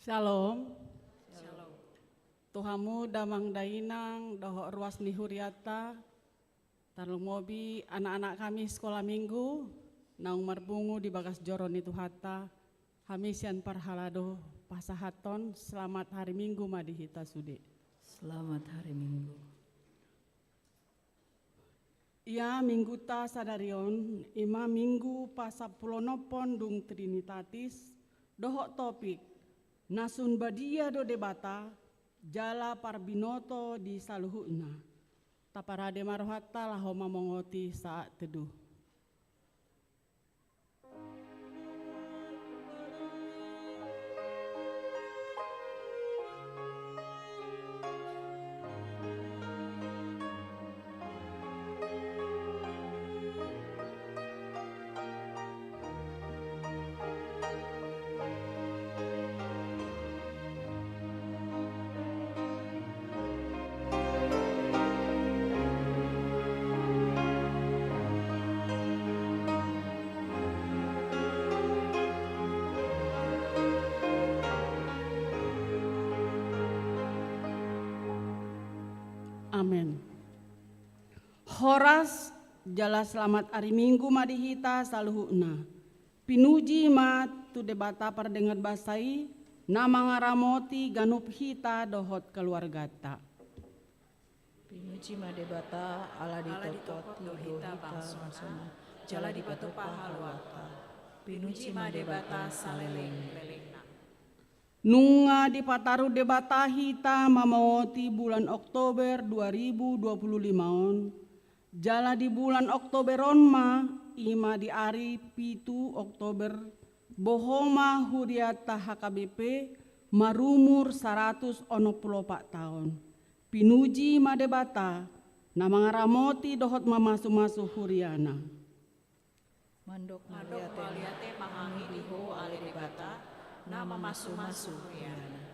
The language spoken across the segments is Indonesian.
Shalom. Tuhamu damang dainang dohok ruas nihuriata tarung mobi anak-anak kami sekolah minggu naung marbungu di bagas joron itu hata hamisian parhalado pasahaton selamat hari minggu madihita sude. Selamat hari minggu. Ia minggu ta sadarion ima minggu pasapulonopon dung trinitatis dohok topik nasun badia do debata jala parbinoto di saluhuna taparade marohata lahoma mongoti saat teduh. Amin. Horas jala selamat hari minggu madihita saluhuna. Pinuji ma tu debata pardengar basai nama ngaramoti ganup hita dohot keluargata. Pinuji ma debata ala ditokot hita bangsona jala dipatupa halwata. Pinuji ma debata saleleng. Nunga di pataru debata hita mamawoti bulan Oktober 2025 jala di bulan Oktoberon ma ima di ari pitu Oktober bohoma huriata HKBP marumur 100 tahun. Pinuji ma debata nama ngaramoti dohot mamasu-masu huriana. Mandok maliate mangangi diho ale debata nama masu-masu huriana.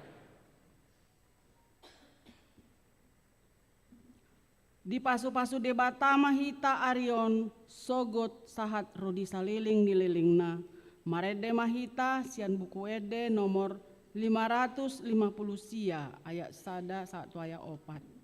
Di pasu-pasu debata mahita Arion sogot sahat Rudi saliling dililingna marede mahita sian buku ede nomor 550 sia ayat sada satu ayat opat.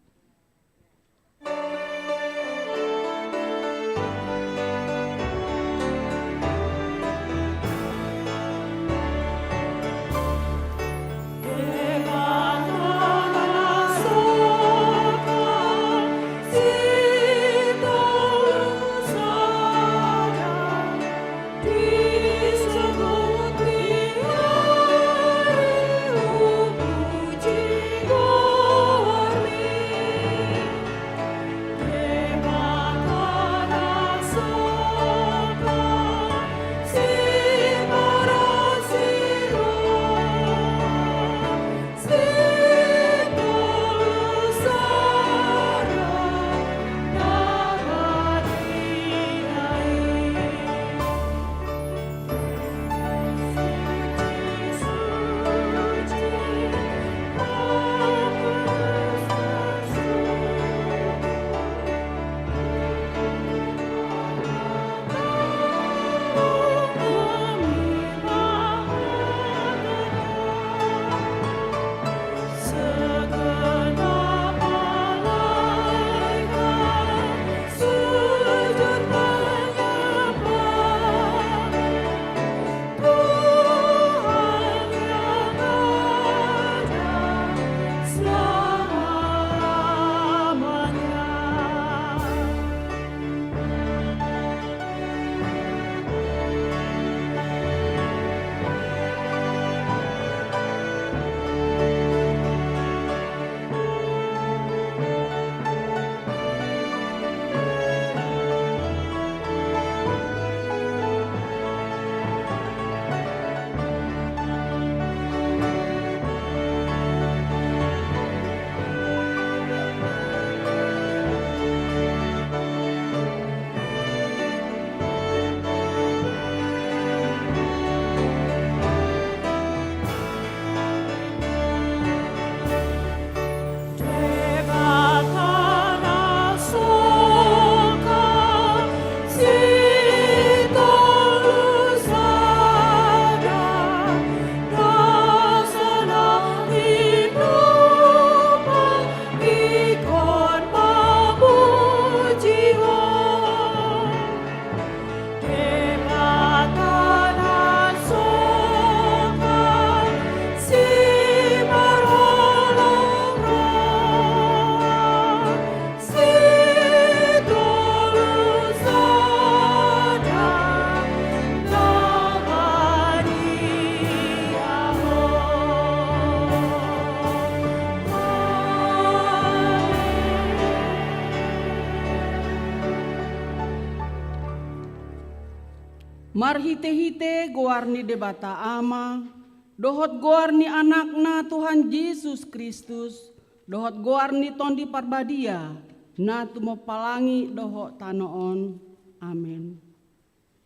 Marhite-hite goarni debata ama, dohot goarni anakna Tuhan Yesus Kristus, dohot goarni tondi parbadia, na tumopalangi dohot tanoon. Amin.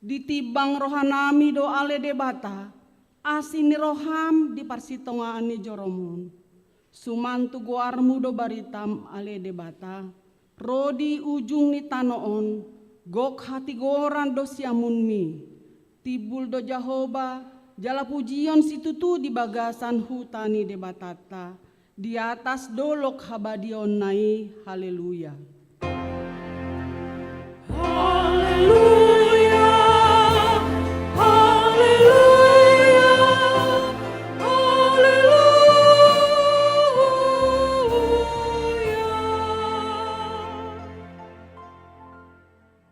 Ditibang rohanami do ale debata, asini roham di parsitongaani joromun. Sumantu goarmu do baritam ale debata, rodi ujung ni tanoon, gok hati goran do siamunmi, tibul do Jahoba, jala pujion situtu di bagasan hutani debatata, di atas dolok habadion nai, haleluya. Haleluya, haleluya, haleluya.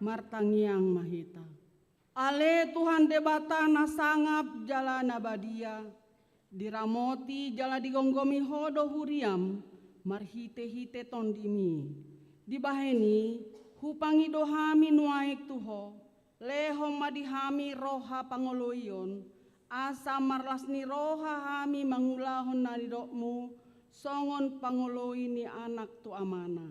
Martangiang mahita. Ale Tuhan debata nasangap jala nabadia, diramoti jala digonggomi hodo huriam, marhite-hite tondimi. Dibaheni hupangi dohami nuaik tuho, lehom madihami roha pangoloion, asa marlasni roha hami mangulahon naridokmu, songon pangoloi ni anak tu amana.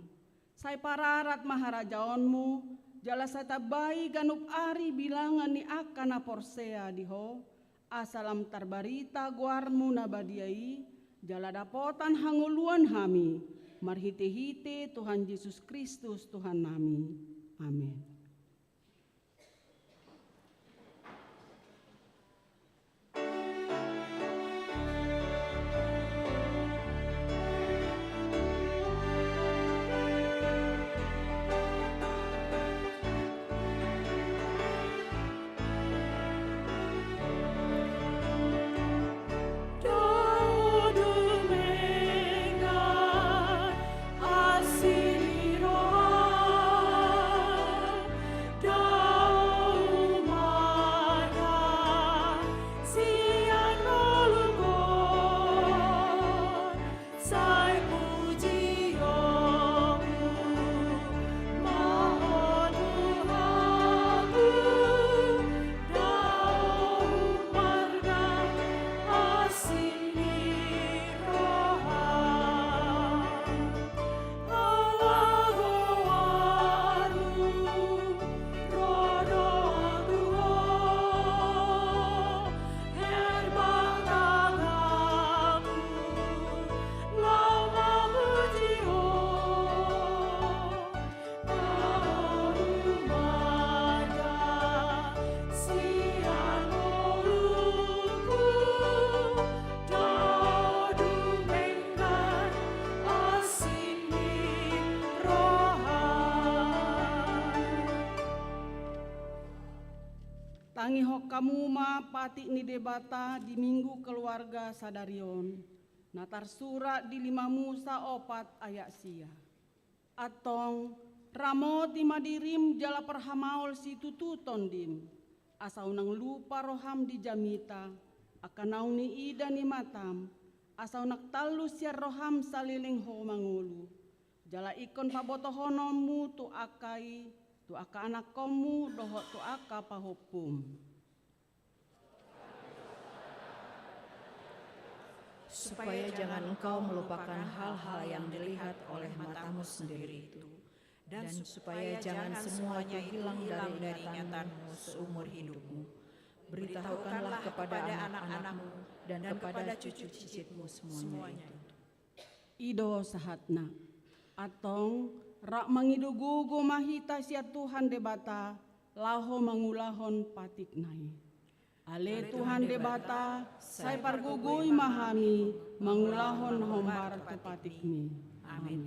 Sai pararat maharajaonmu, jala sata bayi ganup ari bilangan ni akana porsea diho, asalam tarbarita guarmu nabadiai, jala dapotan hanguluan hami, marhite-hite Tuhan Yesus Kristus Tuhan nami. Amin. Tangi hok kamu ma pati ni debata di minggu keluarga sadarion. Natar surat di 5 Musa 4 ayat sia. Atong ramoti madirim jala perhamaul si tutu tondim. Asau nang lupa roham di jamita. Akanauni ida ni matam. Asau nak talu siar roham saliling ho mangulu. Jala ikon pabotohonomu tu akai. Tu aka anak komu dohot tu aka pahopum. Supaya jangan engkau melupakan hal-hal yang dilihat oleh matamu sendiri itu, dan supaya jangan semuanya hilang dari ingatanmu seumur hidupmu. Beritahukanlah kepada anak-anakmu dan kepada cucu cicitmu semuanya itu. Ido sahatna, atong rak mangidugugu mahita sia Tuhan debata, laho mangulahon patik nai. Ale Tuhan debata, sai pargugui mahami, mangulahon hombar tu patikmi. Amin.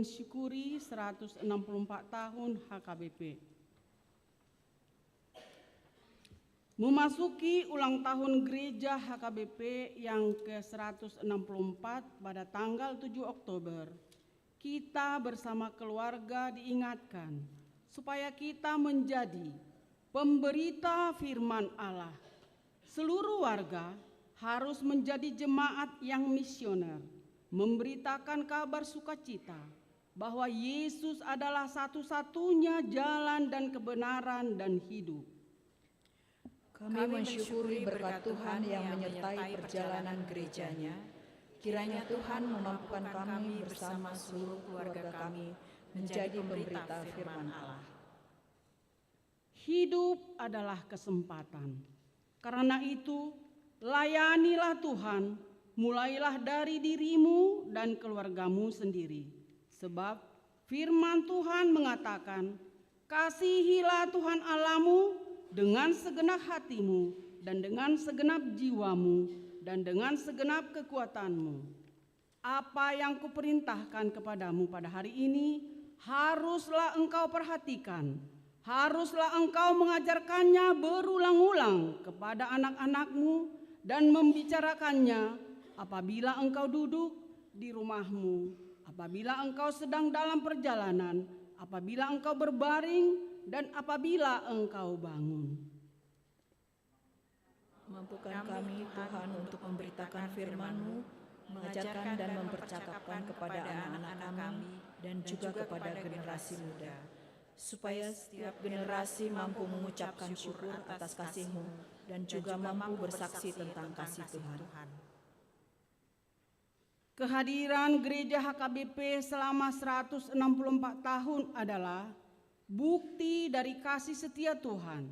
mensyukuri 164 tahun HKBP. Memasuki ulang tahun gereja HKBP yang ke-164 pada tanggal 7 Oktober, kita bersama keluarga diingatkan supaya kita menjadi pemberita firman Allah. Seluruh warga harus menjadi jemaat yang misioner, memberitakan kabar sukacita bahwa Yesus adalah satu-satunya jalan dan kebenaran dan hidup. Kami mensyukuri berkat Tuhan yang menyertai perjalanan gerejanya. Kiranya Tuhan memampukan kami bersama seluruh keluarga kami menjadi pemberita firman Allah. Hidup adalah kesempatan. Karena itu, layanilah Tuhan, mulailah dari dirimu dan keluargamu sendiri. Sebab firman Tuhan mengatakan, kasihilah Tuhan Allahmu dengan segenap hatimu dan dengan segenap jiwamu dan dengan segenap kekuatanmu. Apa yang kuperintahkan kepadamu pada hari ini haruslah engkau perhatikan, haruslah engkau mengajarkannya berulang-ulang kepada anak-anakmu dan membicarakannya apabila engkau duduk di rumahmu, apabila engkau sedang dalam perjalanan, apabila engkau berbaring, dan apabila engkau bangun. Mampukan kami Tuhan untuk memberitakan firman-Mu, mengajarkan dan mempercakapkan kepada anak-anak kami dan juga kepada generasi muda, supaya setiap generasi mampu mengucapkan syukur atas kasih-Mu dan juga mampu bersaksi tentang kasih Tuhan. Kehadiran gereja HKBP selama 164 tahun adalah bukti dari kasih setia Tuhan.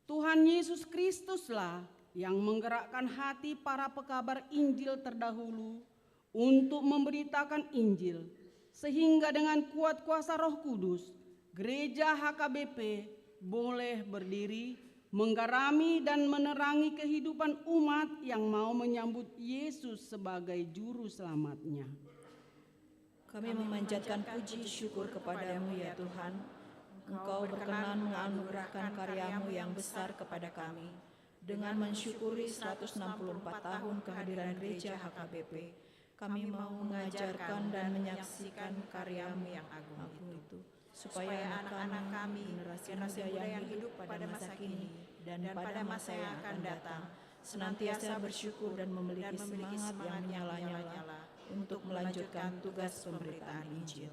Tuhan Yesus Kristuslah yang menggerakkan hati para pekabar Injil terdahulu untuk memberitakan Injil, sehingga dengan kuat kuasa Roh Kudus, gereja HKBP boleh berdiri, menggarami dan menerangi kehidupan umat yang mau menyambut Yesus sebagai juru selamatnya. Kami memanjatkan puji syukur kepadamu ya Tuhan. Engkau berkenan menganugerahkan karya-Mu yang besar kepada kami. Dengan mensyukuri 164 tahun kehadiran gereja HKBP, kami mau mengajarkan dan menyaksikan karya-Mu yang agung itu, supaya anak-anak kami, generasi muda yang hidup pada masa kini dan pada masa yang akan datang, senantiasa bersyukur dan memiliki semangat yang menyala-nyala untuk melanjutkan tugas pemberitaan Injil.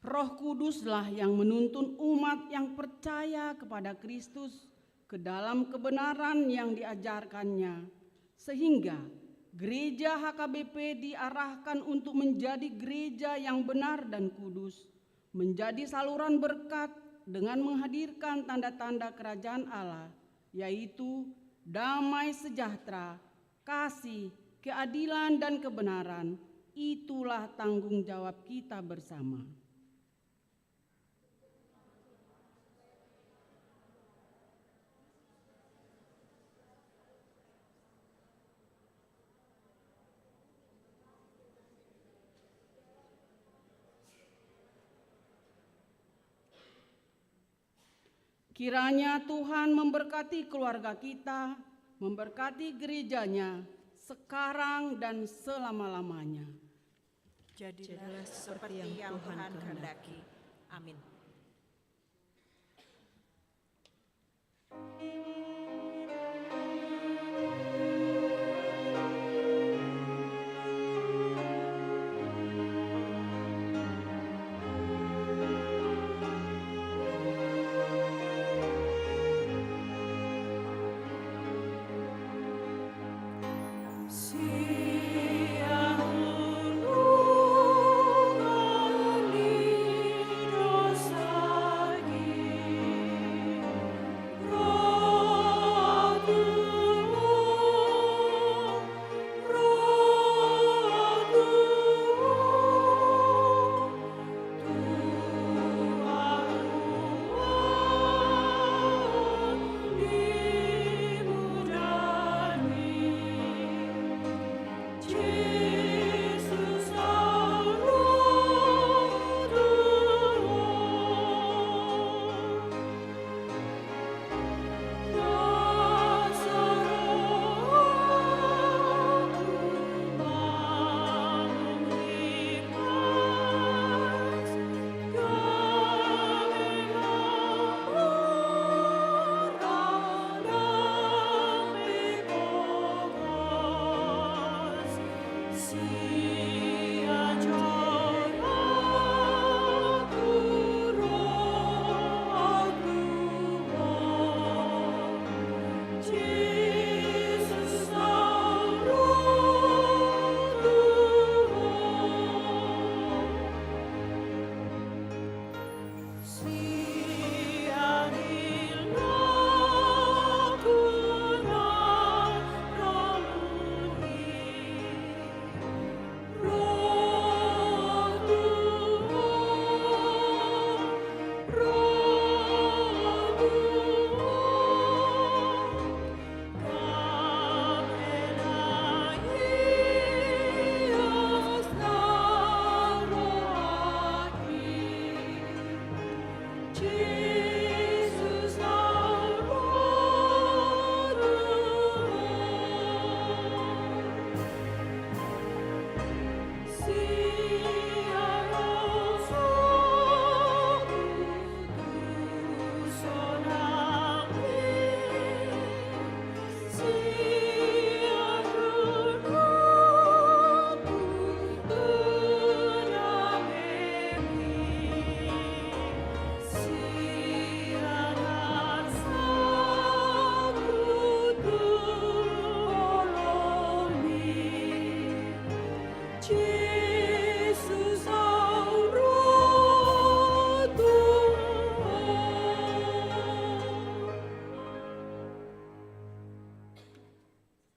Roh Kuduslah yang menuntun umat yang percaya kepada Kristus ke dalam kebenaran yang diajarkannya, sehingga gereja HKBP diarahkan untuk menjadi gereja yang benar dan kudus, menjadi saluran berkat dengan menghadirkan tanda-tanda kerajaan Allah, yaitu damai sejahtera, kasih, keadilan, dan kebenaran. Itulah tanggung jawab kita bersama. Kiranya Tuhan memberkati keluarga kita, memberkati gerejanya sekarang dan selama-lamanya. Jadilah seperti yang Tuhan kehendaki. Amin. Dosa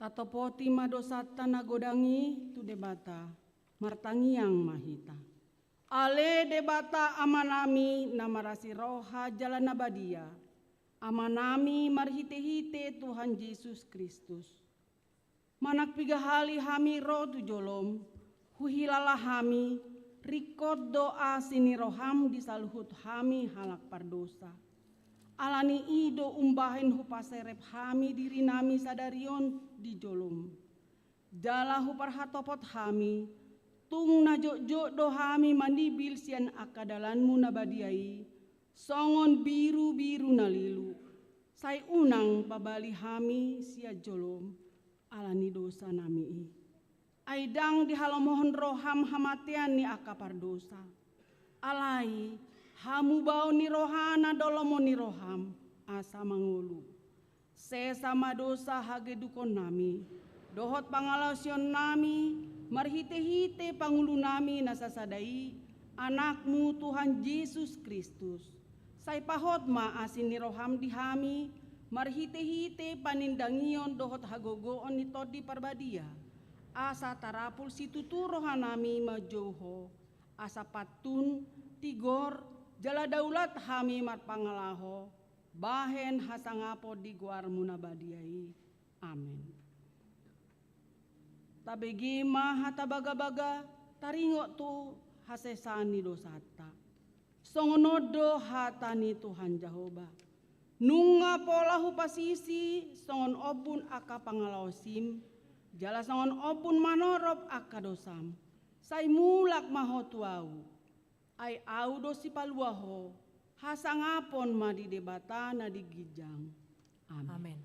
Tatopoti madosata nagodangi tu debata, martangiang mahita. Ale debata amanami namarasi roha jalan nabadia, amanami marhite-hite Tuhan Yesus Kristus. Manak pigahali hami roh tu jolom, huhilala hami, rikot doa sini roham disaluhut hami halak pardosa. Alani ido umbahin hupaserep hami diri nami sadarion di jolom. Jala huparhatopot hami, tung najok-jok do hami mandibil sian akadalanmu nabadiai, songon biru-biru nalilu. Sai unang pabali hami sia jolom, alani dosa nami. Aidang dihalomohon roham hamatian ni akapar dosa. Alai, hamu bau ni rohana dolomo ni roham asa mangulu. Sesama dosa hage dukon nami, dohot pangalasion nami, marhite-hite pangulu nami nasasadai, anakmu Tuhan Yesus Kristus. Sai pahot ma asin ni roham dihami, marhite-hite panindangion dohot hagogoon ni todi parbadia. Asa tarapul situtu rohanami majoho, asa patun, tigor, jala daulat hami marpangalaho, bahen hasangapo di guar munabadiai. Amin. Tabegi mahata baga-baga, taringo tu hasesani dosata. Songonodo hatani Tuhan Jahoba. Nunga pola hupasisi, songon obun aka pangalaosim, jala songon obun manorob aka dosam. Sai mulak mahotuau. Ai au dosi paluaho, hasangapon madi debata na digijang. Amin. Amin.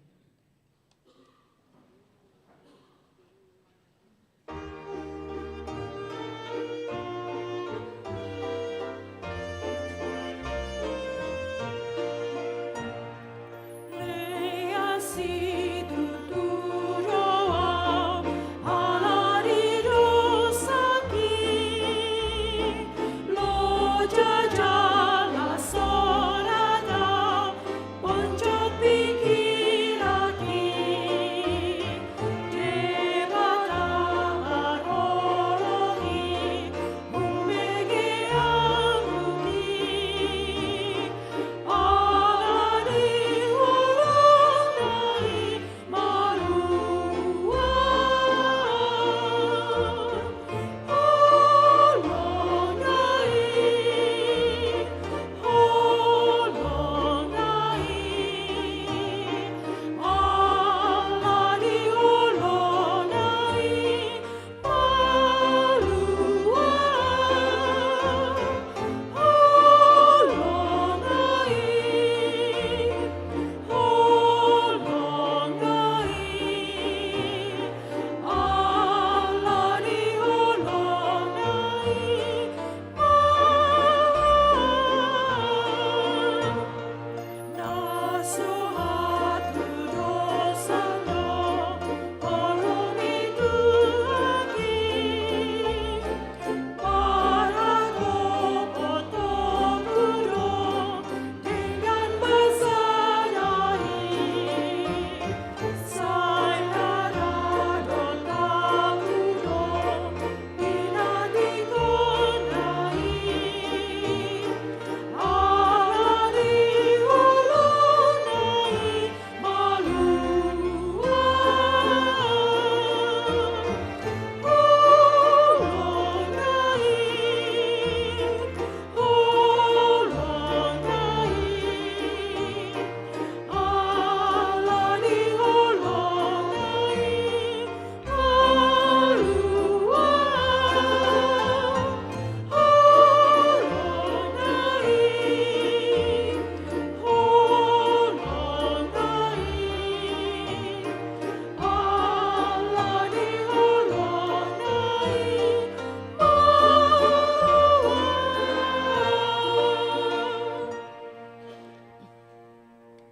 Pikiran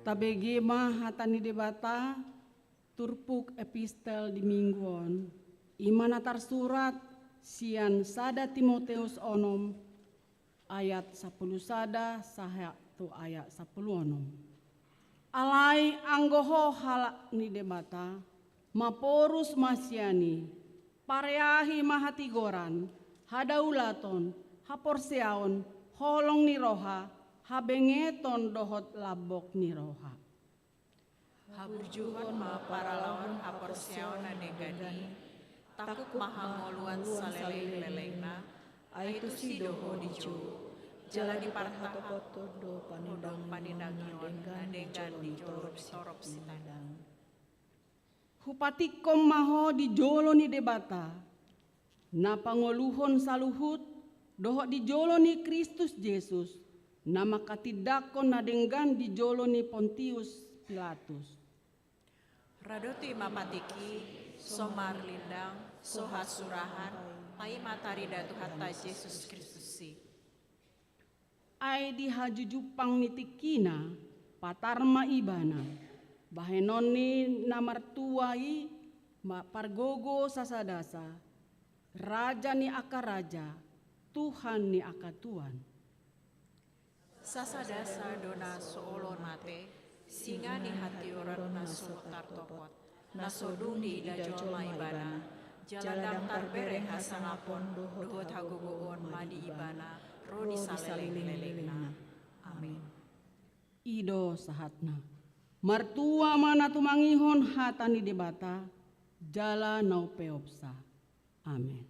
tabegi mah hatani debata turpuk epistel di mingguon. Imana tarsurat sian sada Timoteus onom ayat 10 sada sahatu ayat 10 onom. Alai anggoho halak ni debata maporus masyani pareahi mahatigoran hadaulaton haporseaon holong ni roha habengeton dohot labok ni roha. Haburjuhon ma para lawan haporseona negani takuk mahangoluan saleleng-lelengna aitu si doho dicu jala di partahato do panindang dengan di torop sinadang. Hupatikom maho di jolo ni debata na pangoluhon saluhut doho di jolo ni Kristus Yesus na makatidakon na denggan di jolo ni Pontius Pilatus. Radoti mapatiki somar lindang soha surahan pai matari datu hatta Yesus Kristus si. Ai di hajujupang nitikina patarma ibana bahenoni namartuai pargogo sasadasa raja ni akaraja Tuhan ni akatuan. Sasadasa dona soolon mate singa ni hati orang naso tartopot naso dundi da jolma ibana jaladang tarbere hasangapon dohot hagogoon madi ibana rodi saleleng-lelengna. Amin. Ido sahatna martua mana tumangihon hatani debata jala nau peopsa. Amin.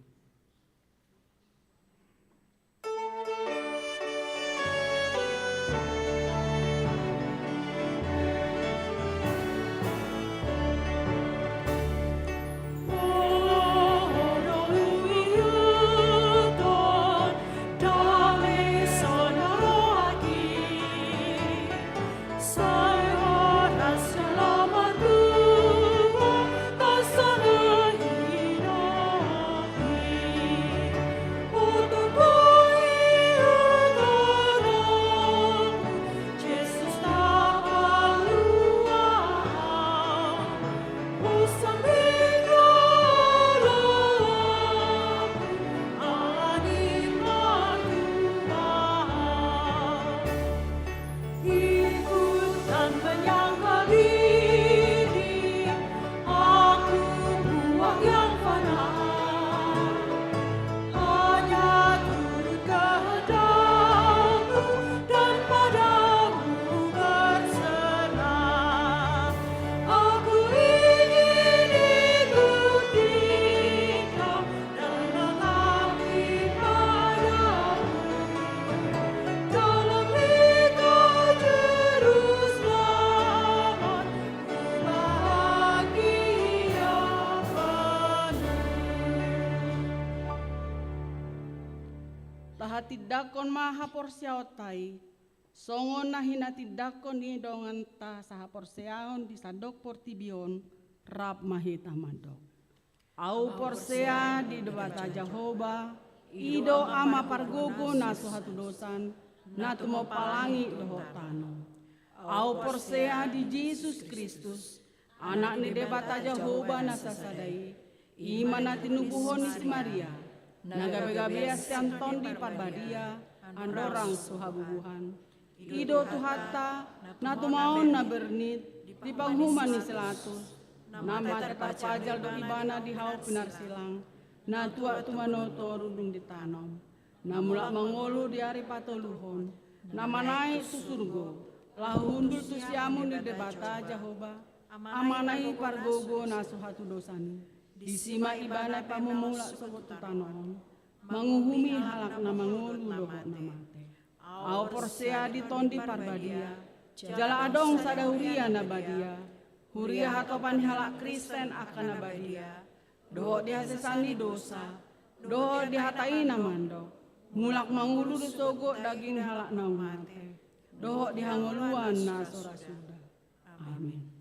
Tidakon maha porsiaotai songon na hinatidakon ni dongan ta saha porseaon di sadok portibion rap mahita mandok. Au porsea di debata Jehovah ido ama pargogo na suhatu dosan na tumo palangi dohotano. Au porsea di Yesus Kristus anak ni debata Jehovah na sasadai iman na tinubuhon ni Maria nagabe-gabe asianton di parbadia andorang suhabubuhan ido tuhata na tumaon na bernit di panghuman ni selatus nama terpajal do ibana di hau pinarsilang na tua tumanoto rundung ditanam na mulak mangolu di hari patoluhon na manai tu surgo lahundul tu siamun di debata Jehovah amanai pargogo na suhatu dosani disima ibana pamumula sobot tutanon manguhumi halak na mangulu dohot na mate au porsea di tondi parbadia jala adong sadahuria na badia huria hatopan halak Kristen akan na badia dohot dihasesani dosa dohot dihatai na mando mulak mangulu dosogo daging halak na mate dohot dihangoluan na sora suda. Amin.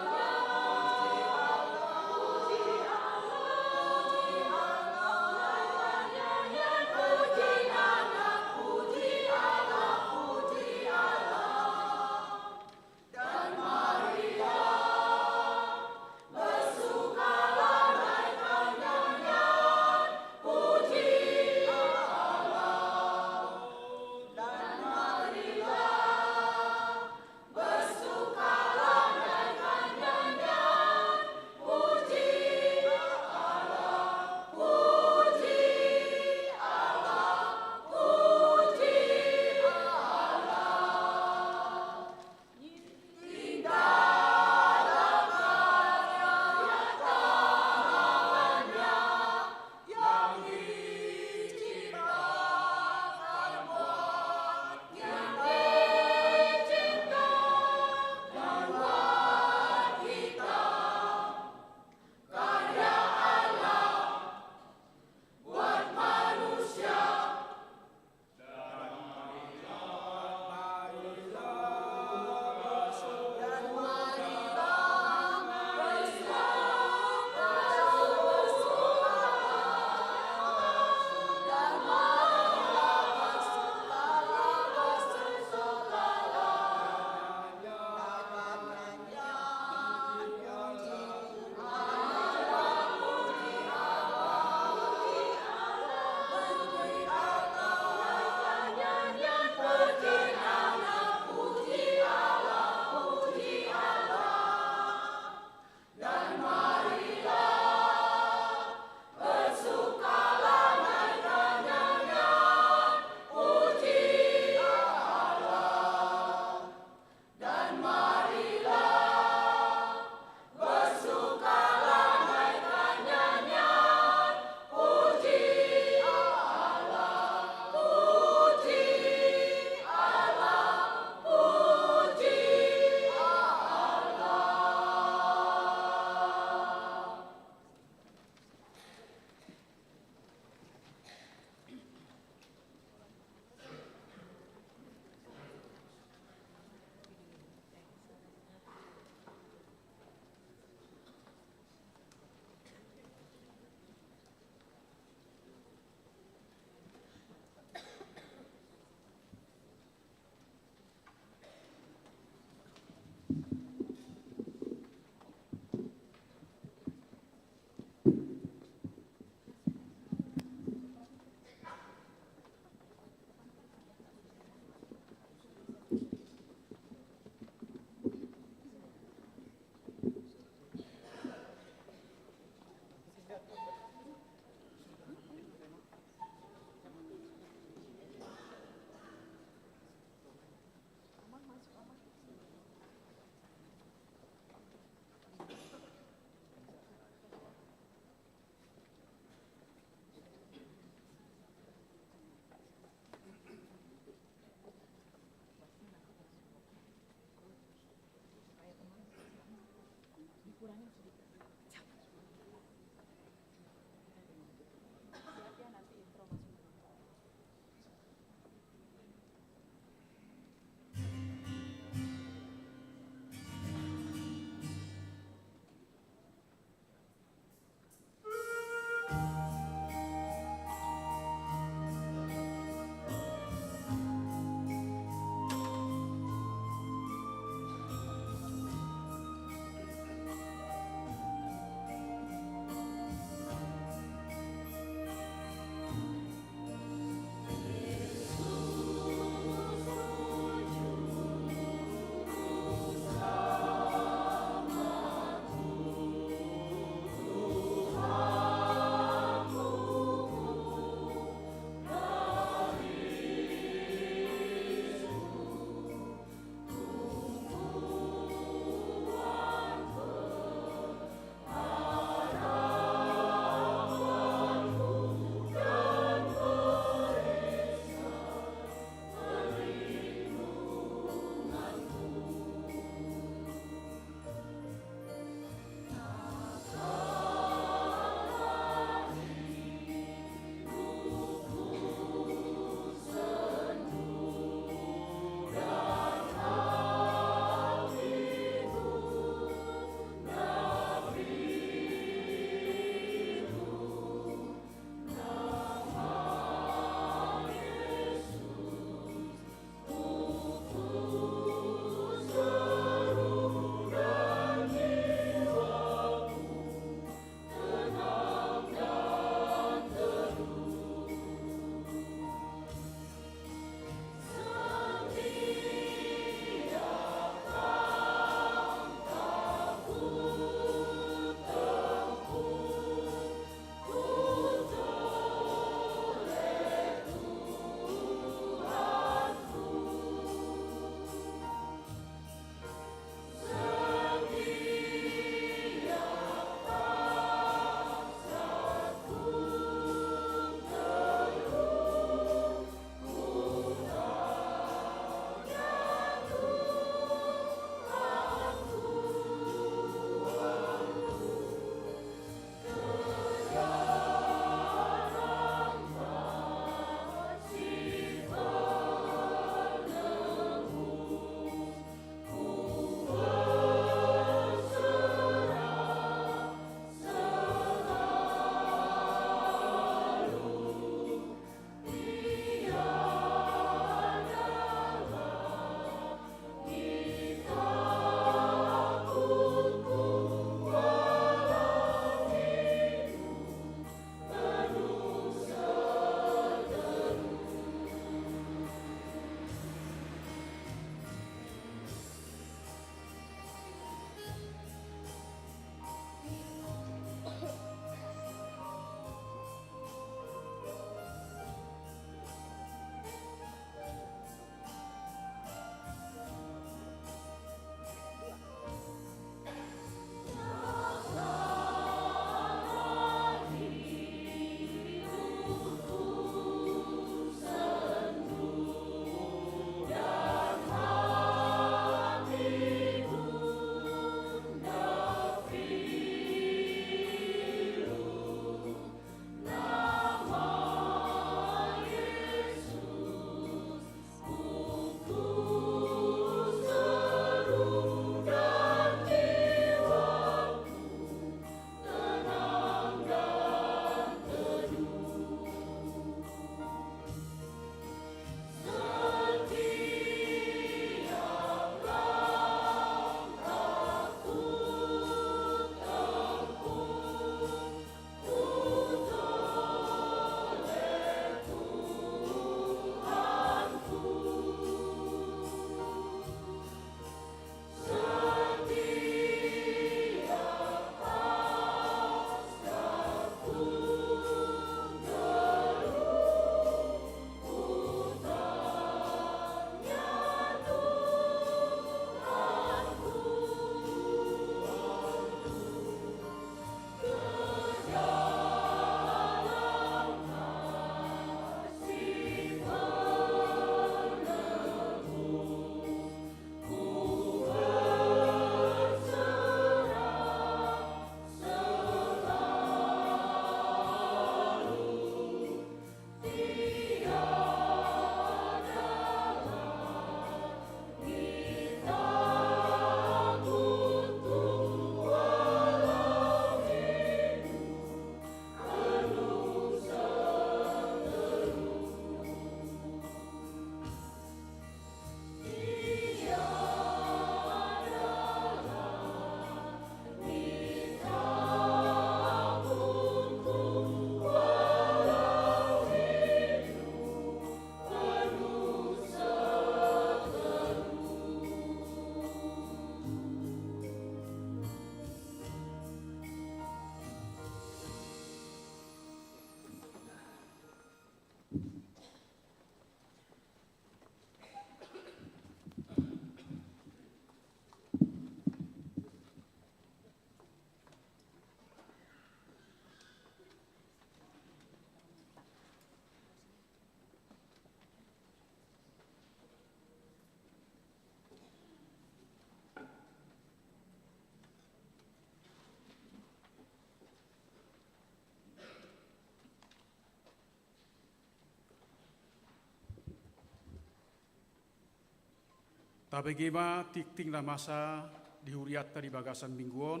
Tabegema tikting na masa dihuriatta di bagasan mingguon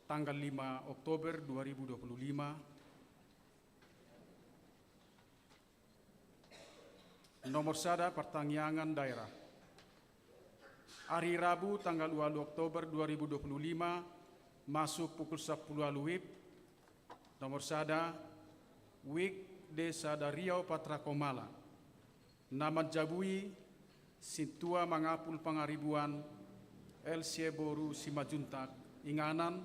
tanggal 5 Oktober 2025. Nomor sada pertangyangan daerah. Hari Rabu tanggal 2 Oktober 2025 masuk pukul 10 WIB. Nomor sada WIK Desa Dariau Patra Komala. Nama Jabui Sintua Mangapul Pangaribuan LC Boru Simajuntak Inganan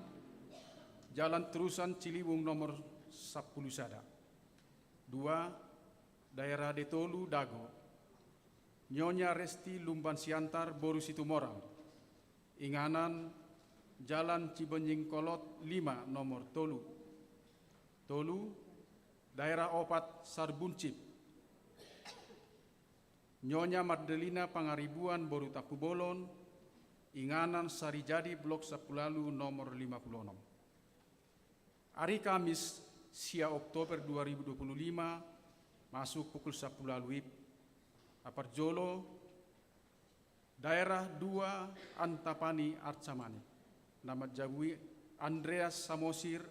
Jalan Terusan Ciliwung nomor 10 sada. 2. Daerah Detolu Dago. Nyonya Resti Lumban Siantar Boru Situmorang. Inganan Jalan Cibenying Kolot 5 nomor Tolu. Tolu Daerah Opat Sarbuncip. Nyonya Mardelina Pangaribuan Boru Takubolon. Inganan Sarijadi Blok Sapulalu nomor 56. Hari Kamis, sia Oktober 2025, masuk pukul 10 WIB. Aparjolo, Daerah 2 Antapani Arcamani. Nama Jabui Andreas Samosir,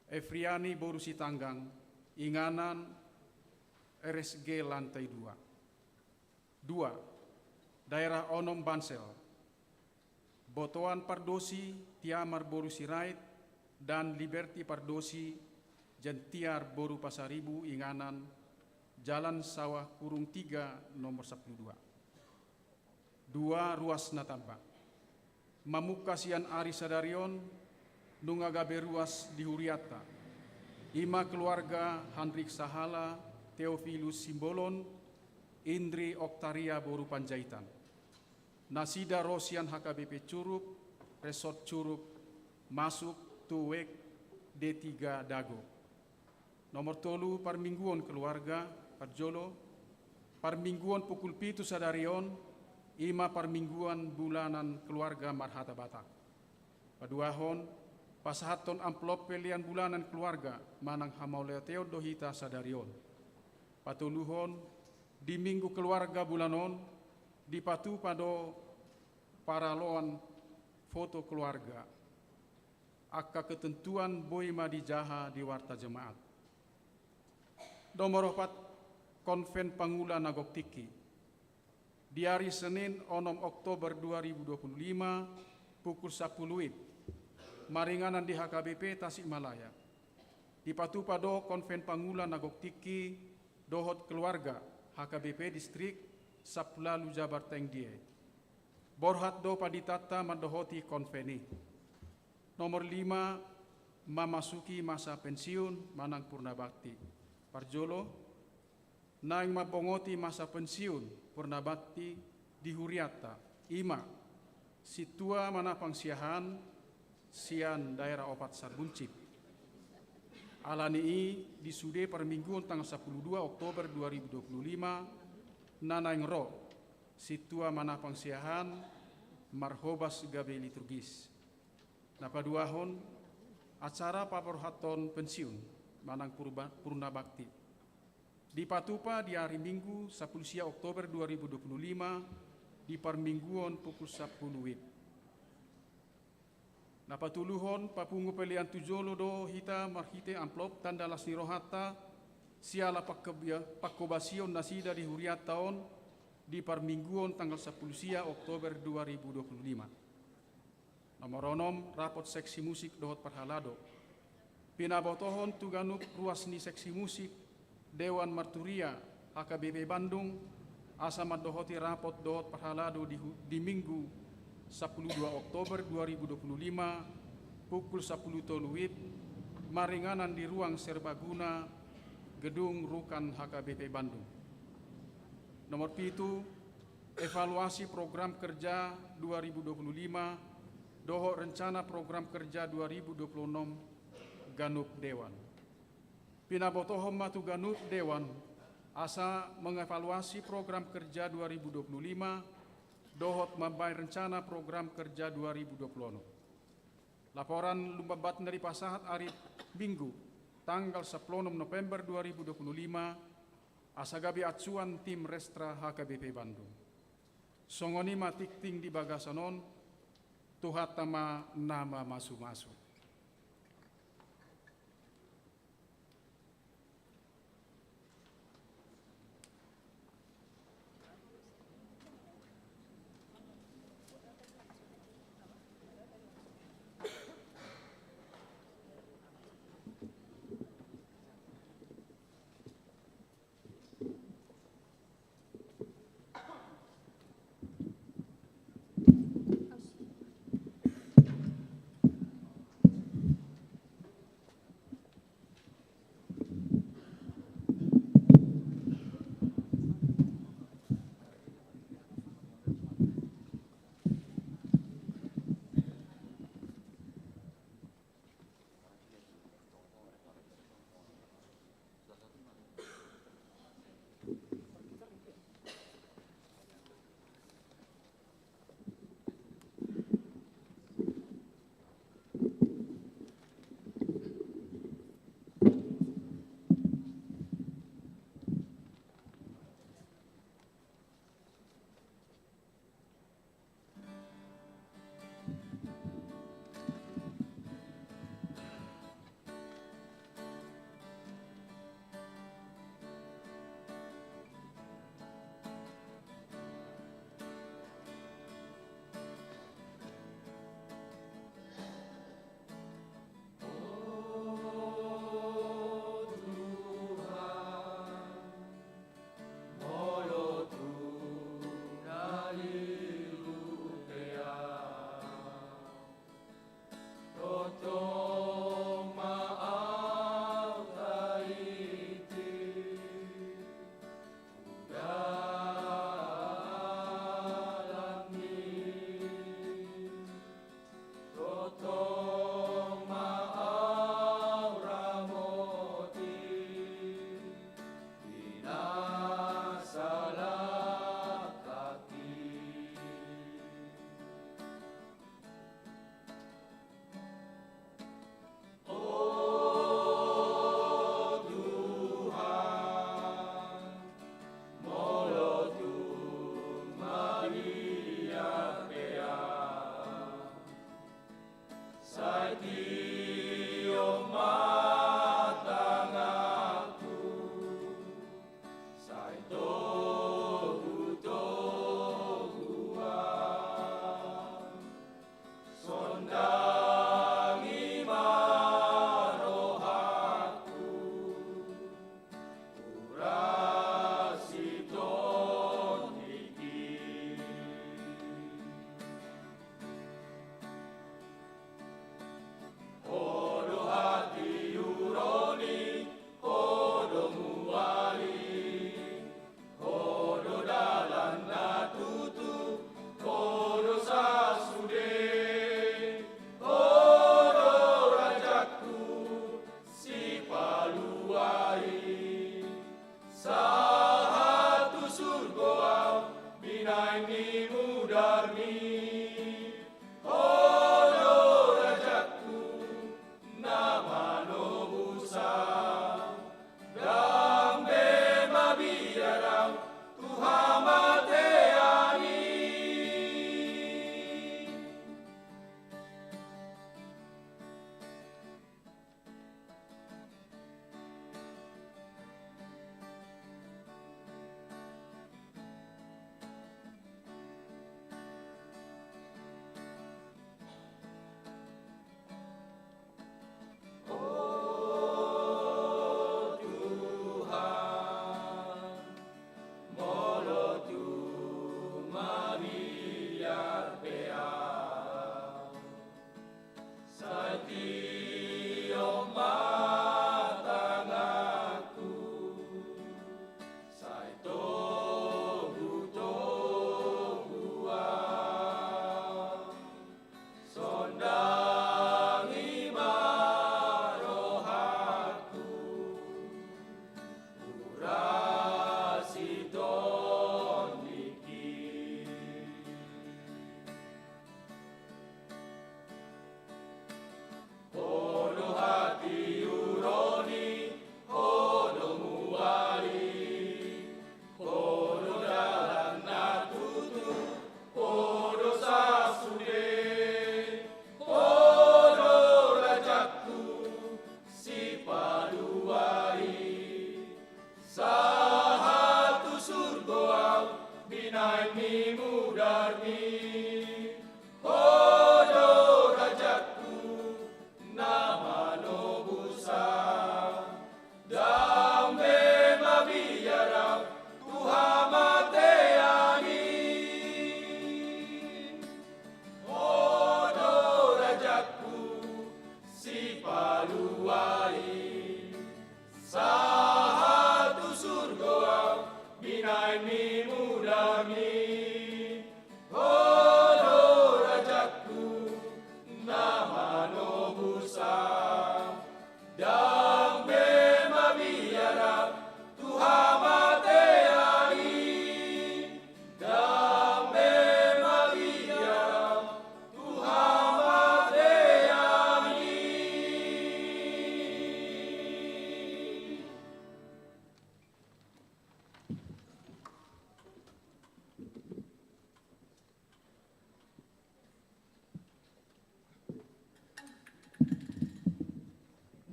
Efriani Borusi Tanggang, Inganan RSG lantai 2. 2. Daerah Onom Bansel. Botoan Pardosi, Tiamar Borusi Rait, dan Liberty Pardosi, Jentiar Boru Pasaribu, Inganan, Jalan Sawah Kurung 3 nomor 12. 2. Ruas Natamba. Mamukasian Ari Sadarion, Nungagabe Ruas di Huriata. 5 keluarga Handrik Sahala, Theophilus Simbolon, Indri Oktaria Boru Panjaitan. Nasida Rosian HKBP Curup, Resort Curup, masuk Tuwek D3 Dago. Nomor tolu Parmingguon keluarga Parjolo. Parmingguon pukul 7 Sadarion. 5 Parmingguan bulanan keluarga Marhata Batak. Paduahon pasahaton amplop pelian bulanan keluarga Manang Hamaulea Teodohita Sadarion. Patuluhon di minggu keluarga bulanon dipatu pado paraloan foto keluarga. Akka ketentuan Boy Madijaha di Warta Jemaat. Nomor 4 Konven Pangula Nagoktiki. Di hari Senin 6 Oktober 2025 pukul 10 WIB. Maringanan di HKBP Tasikmalaya. Di Patupado Konven Pangula Nagoktiki Dohot Keluarga HKBP Distrik Sapulalu Jabar Tengdie. Borhat do paditata madohoti konveni. Nomor 5 memasuki masa pensiun Manang Purnabakti. Parjolo naing mabongoti masa pensiun Purnabakti di Huriata. 5 Situa Manapang Siahan Sian Daerah Opat Sarbuncip. Alani di Sude Parmingguan tanggal 12 Oktober 2025 Nanaing Ro Situa Manapang Siahan Marhobas Gabe Liturgis. Napaduahon acara paporhaton pensiun Manang Purnabakti. Di Patupa di hari Minggu 10 Oktober 2025 di Parmingguon pukul 10 WIB. Napatuluhon papungu pelian tujolo do hita marhite amplop tanda lasni rohata siala pakobasion nasida di Huriat tahun di Parmingguon tanggal 10 Oktober 2025. Nomor 6 rapot seksi musik dohot Parhalado. Pinabotohon tuganup ruasni seksi musik Dewan Marturia HKBP Bandung asamat dohoti rapot dohot Parhalado di Minggu 12 Oktober 2025 pukul 10 WIB. Maringanan di ruang serbaguna Gedung Rukan HKBP Bandung. Nomor 7 evaluasi program kerja 2025 Doho rencana program kerja 2026 Ganup Dewan. Pinabotohom matu Ganup Dewan asa mengevaluasi program kerja 2025 dohot mambai rencana program kerja 2026. Laporan lumbabat dari pasahat hari Minggu tanggal 10 November 2025 asagabi acuan tim Restra HKBP Bandung. Songoni matikting di bagasanon, tuhatama nama masu-masu.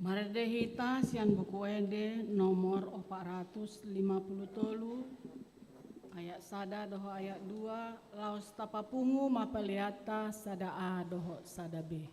Mardehita sian buku ende nomor 450 ayat sada doho ayat 2 laos tapapungu mapeliata sada A doho sada B.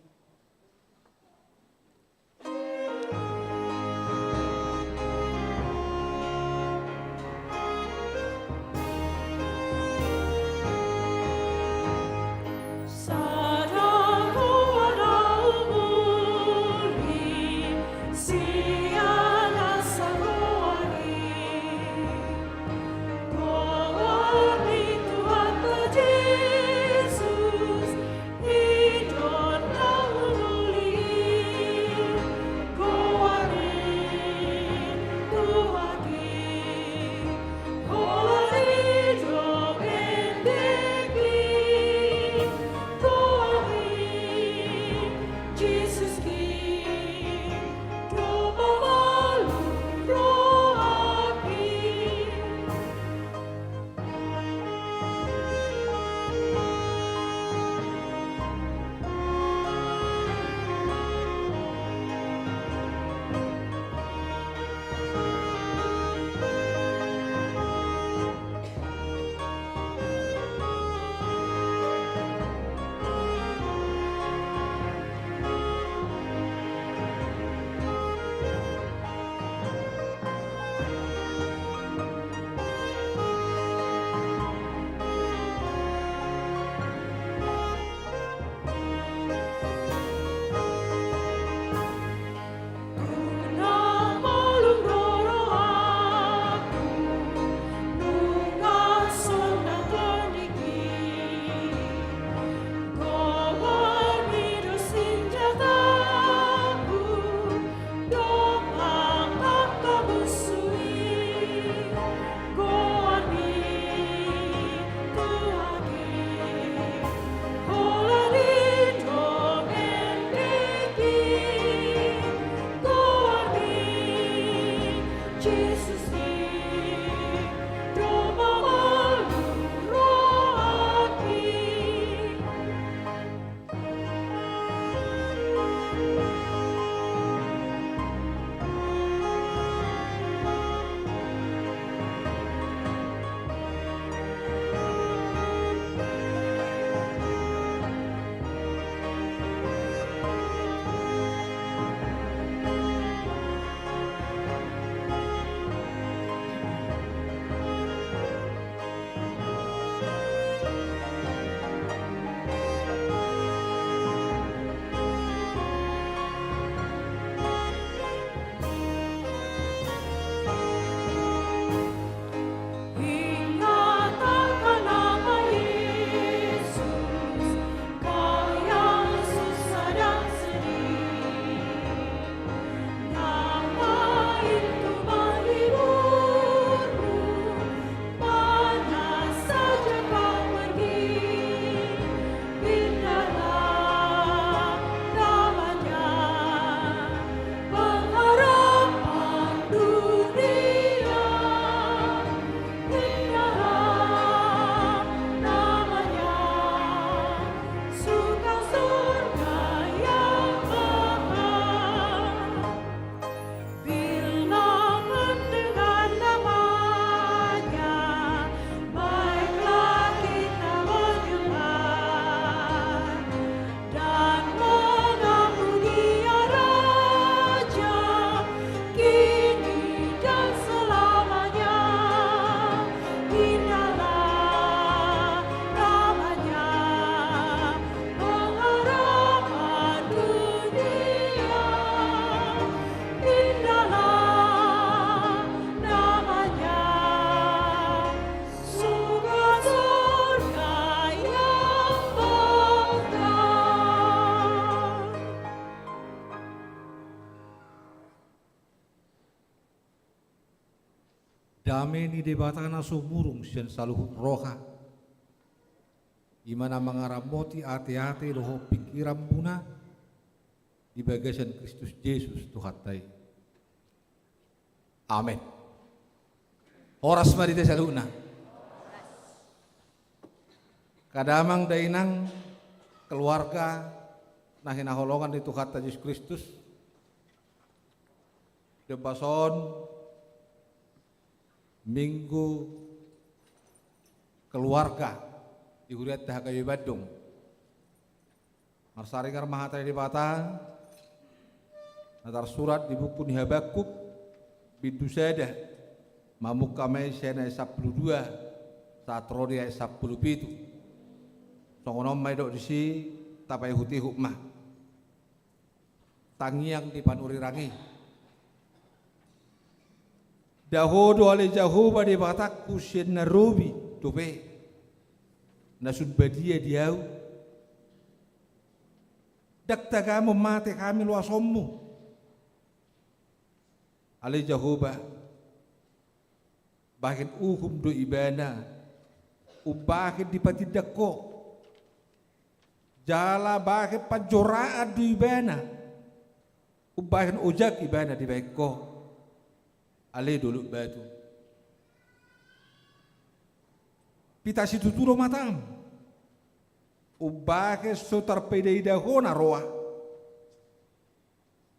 Dame ni debatana sumurung sian saluhut roha. Imana mangaramoti ate-ate doho pikiran puna di bagasan Kristus Yesus Tuhan tai. Amin. Horas mari te saluna. Kadamang dainang keluarga nah hinaholongan di Tuhan Yesus Kristus Debason Minggu Keluarga di Huriat Kayu Badung. Marsaringar Mahatri di Bata, natar surat di buku ni Habakuk bintu Sada, Mamuk Kamai Sena 12, Satrodi 17. Songonom mai dok disi tapai huti hukmah. Tangiang di panuri rangi. Dahodo ale Jahoba di Bataku Sien Narobi dope. Nasun badia diau. Dakta kamu mate kami luasommu. Ale Jahoba. Bahkan uhum do ibana. Ubahin di patidako. Jala bahkan pajoraat do ibana. Ubahin ojak ibana di baikko. Ale dulu batu. Pita situ turo matam. Ubake sotar pedai dahona roa.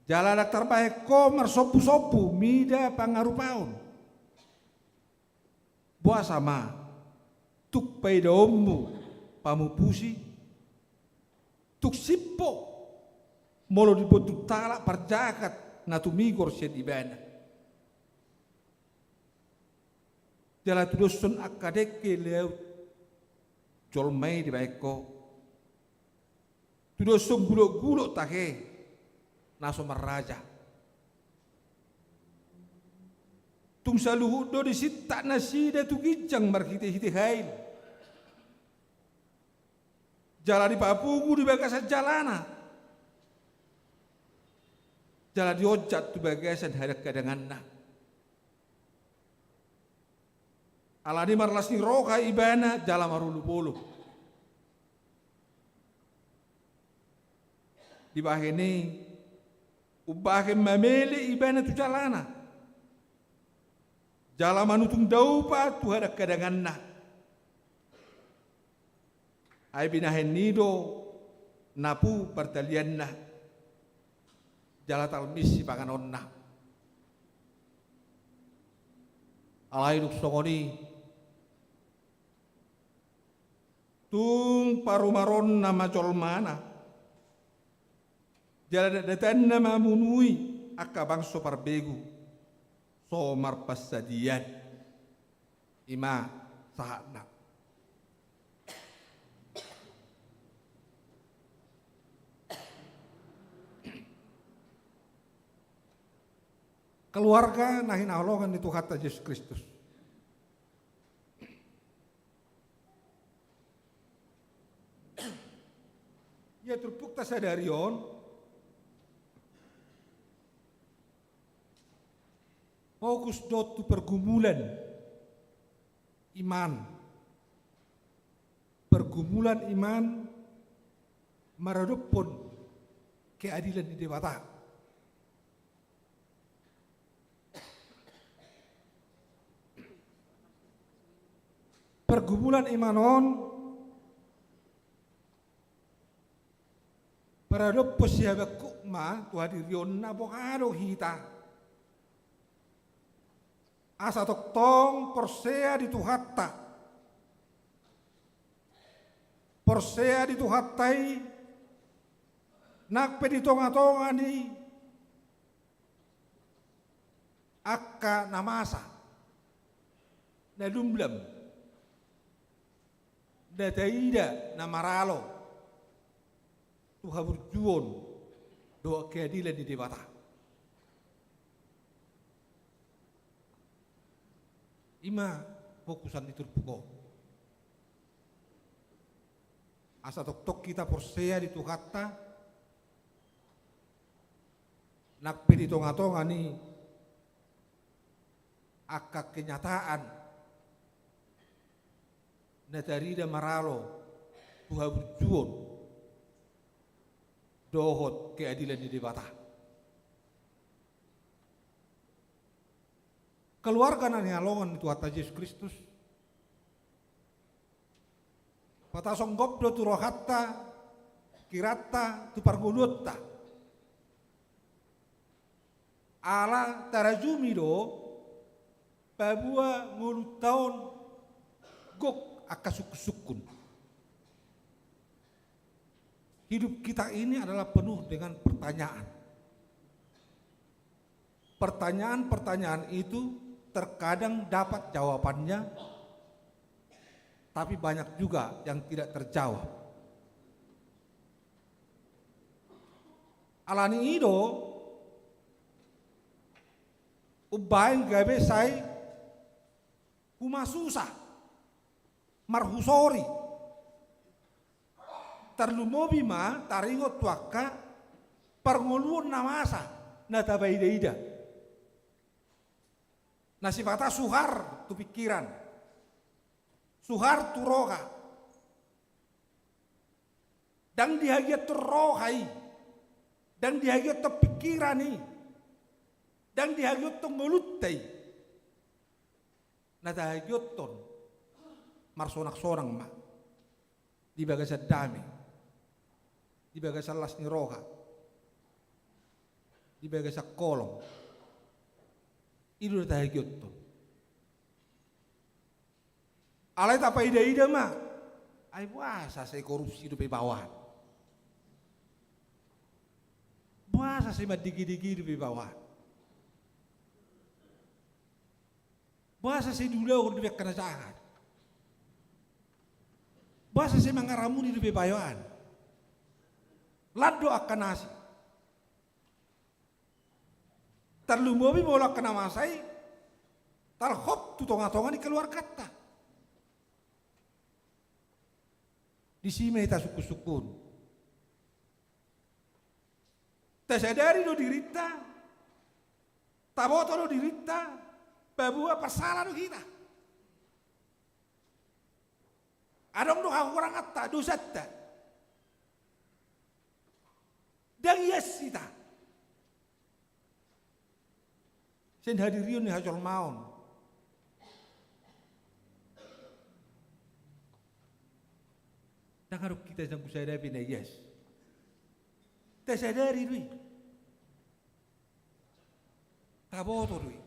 Jala daktar baik komer sopu-sopu mida pangarupaun. Buah sama. Tuk peda ommu pamupusi. Tuk sippo. Molo dibentuk talak perjakat natumigor siya ibana. Jala tudosun akadeke leu jolmai di baikko. Tudosun gulo-gulo take naso meraja. Tung saluhu do di sita nasida tu gijang marhite-hite hail. Jala di papungu di bagasan jalana. Jala di ojat tu bagasan hadak kadanganna. Alani marlasni roka ibana jala marulu puluh. Di bahini ubahin mamele ibana tu jalana. Jala manutung daupa tu hadak kadanganna. Ai binahen nido napu pertalianna. Jala talmisi panganonna. Alai nuk songoni tung parumaron nama colmana jala datan nama munui akabang sopar begu somar pasadian ima sahana keluarga nahin alongan itu kata Yesus Kristus. Ya terpukta sadarion fokus dot tu pergumulan iman maradopon keadilan di dewata pergumulan imanon Paradop posiaba kukma tuadirion na bokado hita. Asa toktong porsea di tuhatta. Porsea di tuhattai. Nakpe di tonga-tonga di. Akka namasa. Na dumblam. Na taida na maralo. Tuhan berjuang doa keadilan di dewata. Ima fokusan itu pukul. Asa tok kita porsea di tuhata. Nakpe di tonga-tonga ni akak kenyataan. Natarida maralo Tuhan berjuang dohot keadilan di dewata. Keluarga nani alongan itu atas Yesus Kristus. Patasong gobdo tu rohatta, kirata tu pargulutta. ala tarajumi do babua ngulu tahun gok akasuk-sukun. Hidup kita ini adalah penuh dengan pertanyaan. Pertanyaan-pertanyaan itu terkadang dapat jawabannya, tapi banyak juga yang tidak terjawab. Alani ido ubain gabe sai humasusah marhusori terlumobi ma taringo tuaka pernguluan namasa natabaida-ida nasibata suhar tu pikiran suhar tu roga dan dihagia tu rohai dan dihagia tu pikirani dan dihagia tu melutai natahagia ton marsonak-sonang ma di bagasa dami di bagasa lasni roha di bagasa kolong itu natahagia ton alai tak apa ida-ida ma ay puasa saya korupsi di bawah puasa saya digi-digi di bawah puasa saya dulu di kena jahat puasa saya mengaramu di bebayoan lado akan nasi terlumobi bola kena masai talhop tu tonga-tonga di keluar kata di sini kita suku-sukun tersadari do dirita taboto do dirita babua pasalah do kita adong do kurang atta dosatta dan yes kita sen hadiriun ni hajol maun dan harus kita yang kusadari na yes tersadari dui taboto dui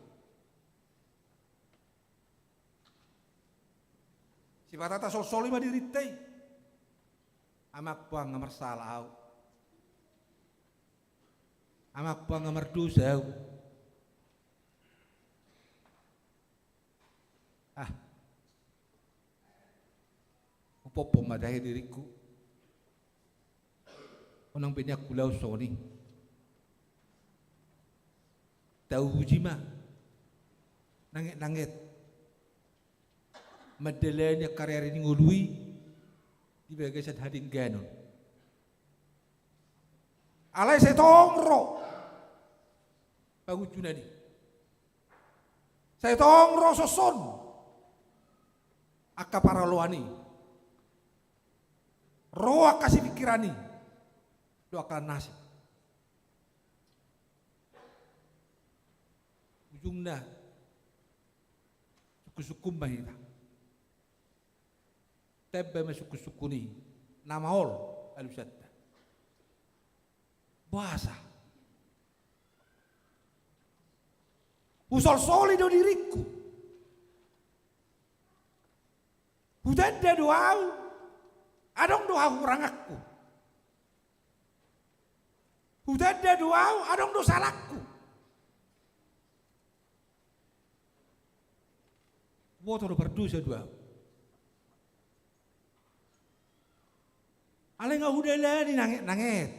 si batata sol-soli ma diritai amak puang ngamar salah amak puang ngamar dosa upopo madahi diriku unang pinyak kulau soni tahu hujima nangit-nangit madalanya karir ini ngului di bagasan hading ganon alai saya tongro pagujuna ni saya tongro soson akaparaloani roa kasih pikirani doakan nasi ujungnya suku-suku mahita tebe suku-suku ni namaol alusata puasa usol solido diriku hudada doau adong doa kurang aku hudada doau adong do salahku botol berdosa dua ale nga hudala ni nangit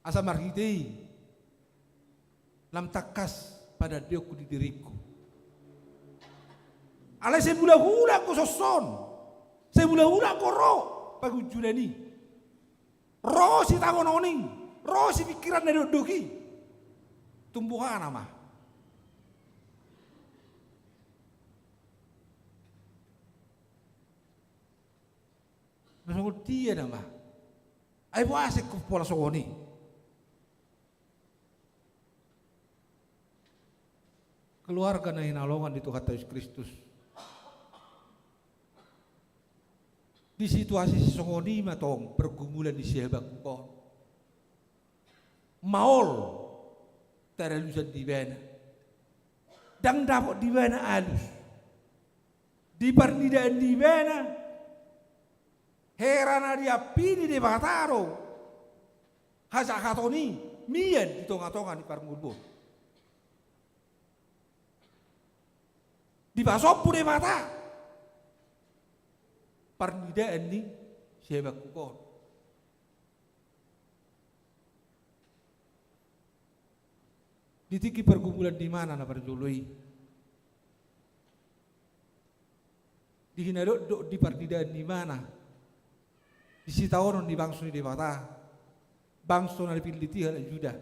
asa marhiti lam takas pada dioku di diriku ale saya hula ko soson saya hula ko ro pagujulani ro si tangon oning ro si pikiran na dodoki tumbuhan ama masuk dia nama ay puasa ko pola soni keluarga na hinalongan di Tuhan Yesus Kristus di situasi songoni matong pergumulan di sihabang ko maol teralusan di bena dan dapat di bena alus di pernidaan di bena herana dia pini di bataro haja katoni mian di tonga-tonga di parngulbo di basopu di mata pernidaan ni siapa kukon ditiki pergumulan di mana na perjului di hinadok di pernidaan di mana di sitaonon di bangso di mata bangso na piliti hal juda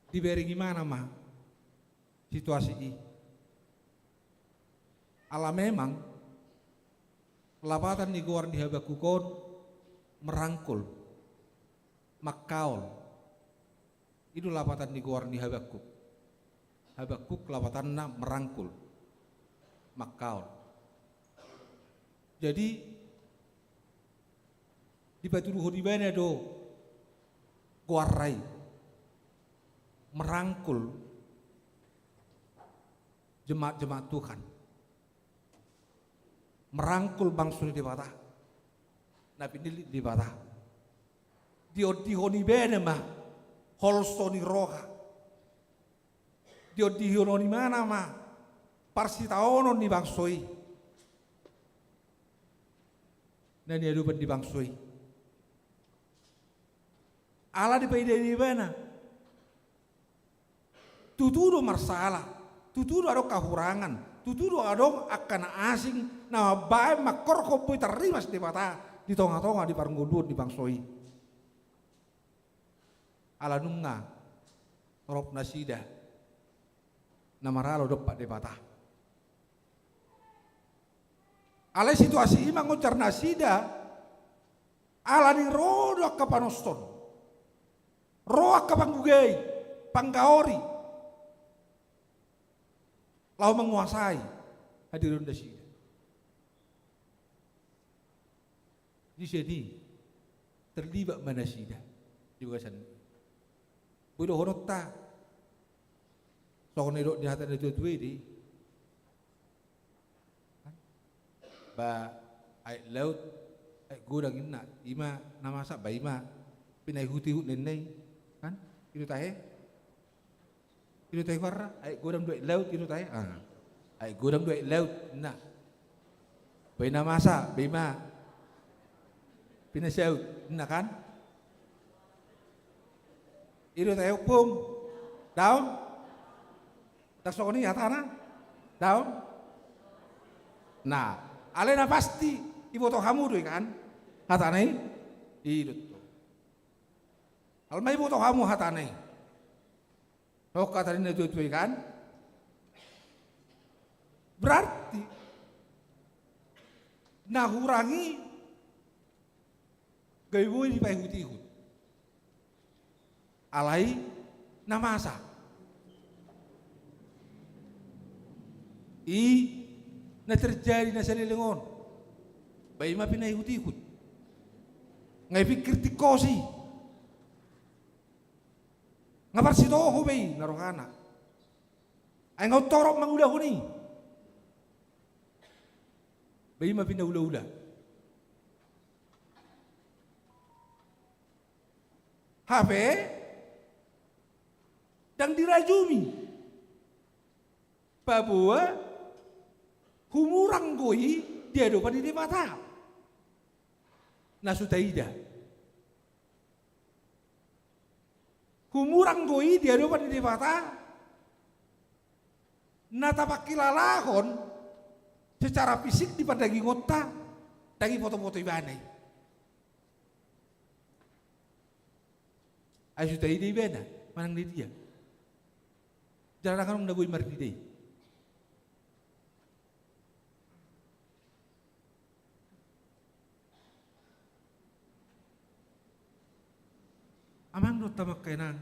di beri gimana mah situasi ini ala memang lapatan di luar di Habakukon merangkul makaol itu lapatan di luar di Habakuk lapatanna merangkul makaol jadi di batu luhur di bana do guarai merangkul jemaat-jemaat Tuhan merangkul bangsa di bawah nabi ini di bawah diodihoni bene mah holstoni roha diodihoni mana mah parsitaonon di bangsoi dan diadupan di bangsoi ala di paida di mana tutudo masalah tutudo ada kehurangan tutudo ada akan asing nah bae makor kopi terima di mata di tonga-tonga di parnggundur di bangsoi ala nunga rob nasida nama ralo depak di mata ala situasi ini mengucar nasida ala ni rodo kapanoston roa kapanggugai panggaori lalu menguasai hadirin nasida di sini terlibat manasida juga sana bodoh honota soalnya dok di hati ada tuh di ba air laut air gudang ini ima nama sak ba ima pinai huti hut nenei kan itu tahe itu tahe warna air gudang dua laut itu tahe air gudang dua laut nah ba nama sak ba ima pinai saut nah kan itu tahe hukum daun tak sokoni hatana daun nah alena pasti ibu toh kamu tuh kan hatane itu alma ibu toh kamu hatane oh kata ini tuh kan berarti nah kurangi gaibu ini pakai hutihut alai namasa na terjadi na salilingon bayi ma pinay hut-hut ngay pikir tikosi ngabar si toho bay narokana ay ngaw torok mangulah huni bayi ma pinaulah-ulah hape dan dirajumi Papua humurang goi dia dopa di mata nasutaida humurang goi dia dopa di mata natapakilalahon secara fisik di padagi ngota dagi foto-foto ibanay asutaida ibana manang di dia jarang kan mendagoy mardiday amang no tamak kenang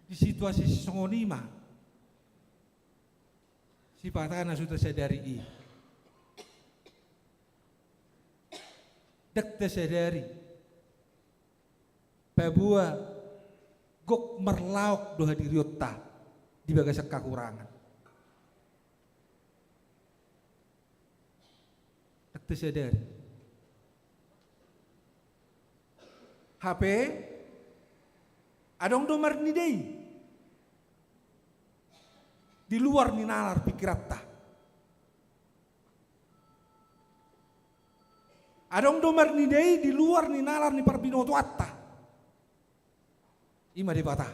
di situasi songonima si patana sudah sadari dak tersadari bahwa gok merlauk do hadiriota di bagasak kekurangan. Dak tersadari. HP adong do marnidei di luar ni nalar pikiratta. Adong do marnidei di luar ni nalar ni parbinoto atta. Ima di bata.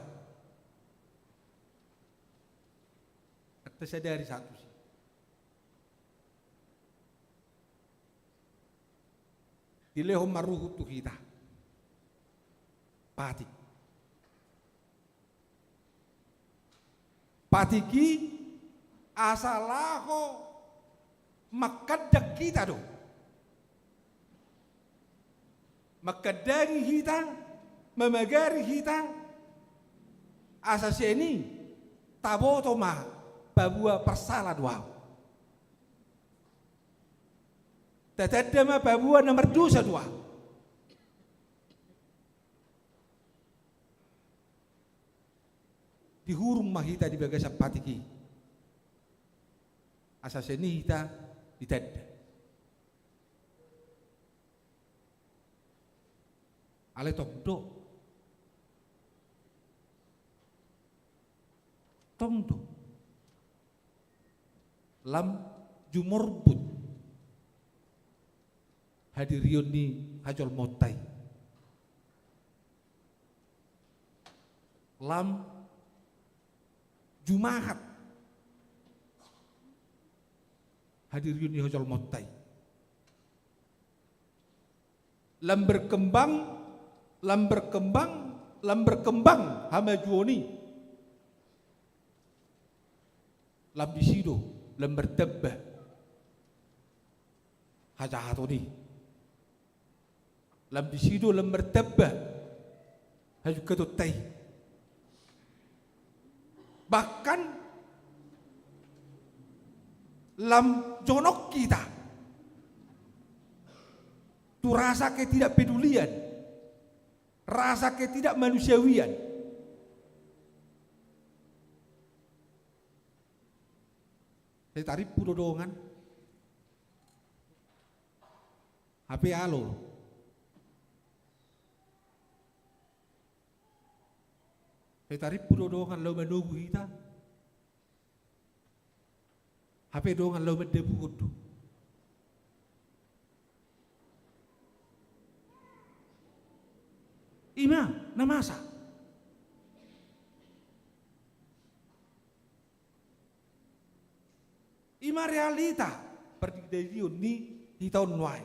Kita sadari satu sih. Di lehom maruhut tu kita. Pati. Patiki asalaho makadak kita do. Makadari kita, memagari kita, asas ini taboto mah babua persala dua. Tetadama babua nomor dosa dua. Di hurung mah kita di bagas patiki. Asas ini kita ditadda. Ale tongdo lam jumorbut hadirion ni hajol motai lam jumahat hadirion ni hajol motai lam berkembang hama juoni lam disido lam bertebah hajahatoni lam disido lam bertebah haju ketutai bahkan lam jonok kita tu rasa ketidakpedulian, rasa ketidakmanusiawian. Saya tarik pudodongan HP alo saya tarik pudodongan lo menunggu kita HP dongan lo mendebu kudu ima namasa ima realita perdidion ni di tahun nuai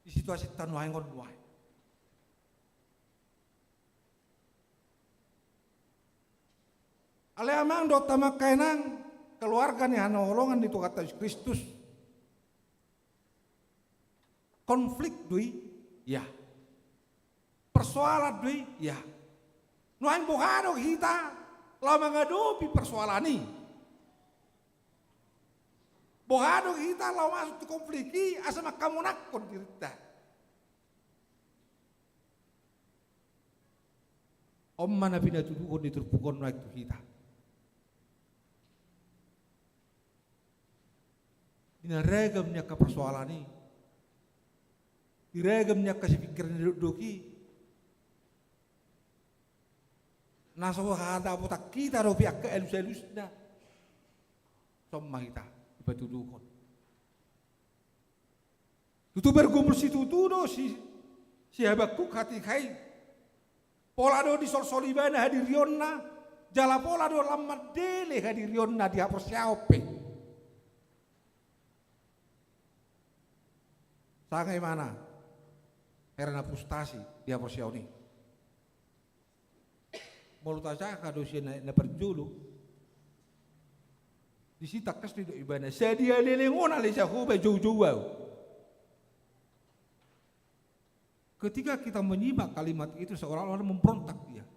di situasi tahun nuai ngon nuai ale amang do tamak kainang keluarga ni hanolongan di kata Yesus Kristus konflik dui ya persoalan dui ya nuai buhano kita lama ngadopi persoalan ini bohado kita law masuk ke konflik asal kamu nakon dirita. Om mana pina tudukon diturpukon naik tu kita. Ina regamnya ke persoalan ini. Diregamnya kasih pikiran doki. Naso hada potak kita do pihak ke elus-elusna. Somma kita. Batuduhon. Tutu bergumul si tutudo si Habakuk hati kai. Pola do di solibana hadirionna, jala pola do lamad dele hadirionna di hapus siape. Sangai mana? Karena frustasi di hapus siaoni. Mulut aja kado si na perjulu. Di situ tak kasih do ibana. Sedia lelengon alisa hoba jauh-jauh. Ketika kita menyimak kalimat itu seolah-olah memberontak dia,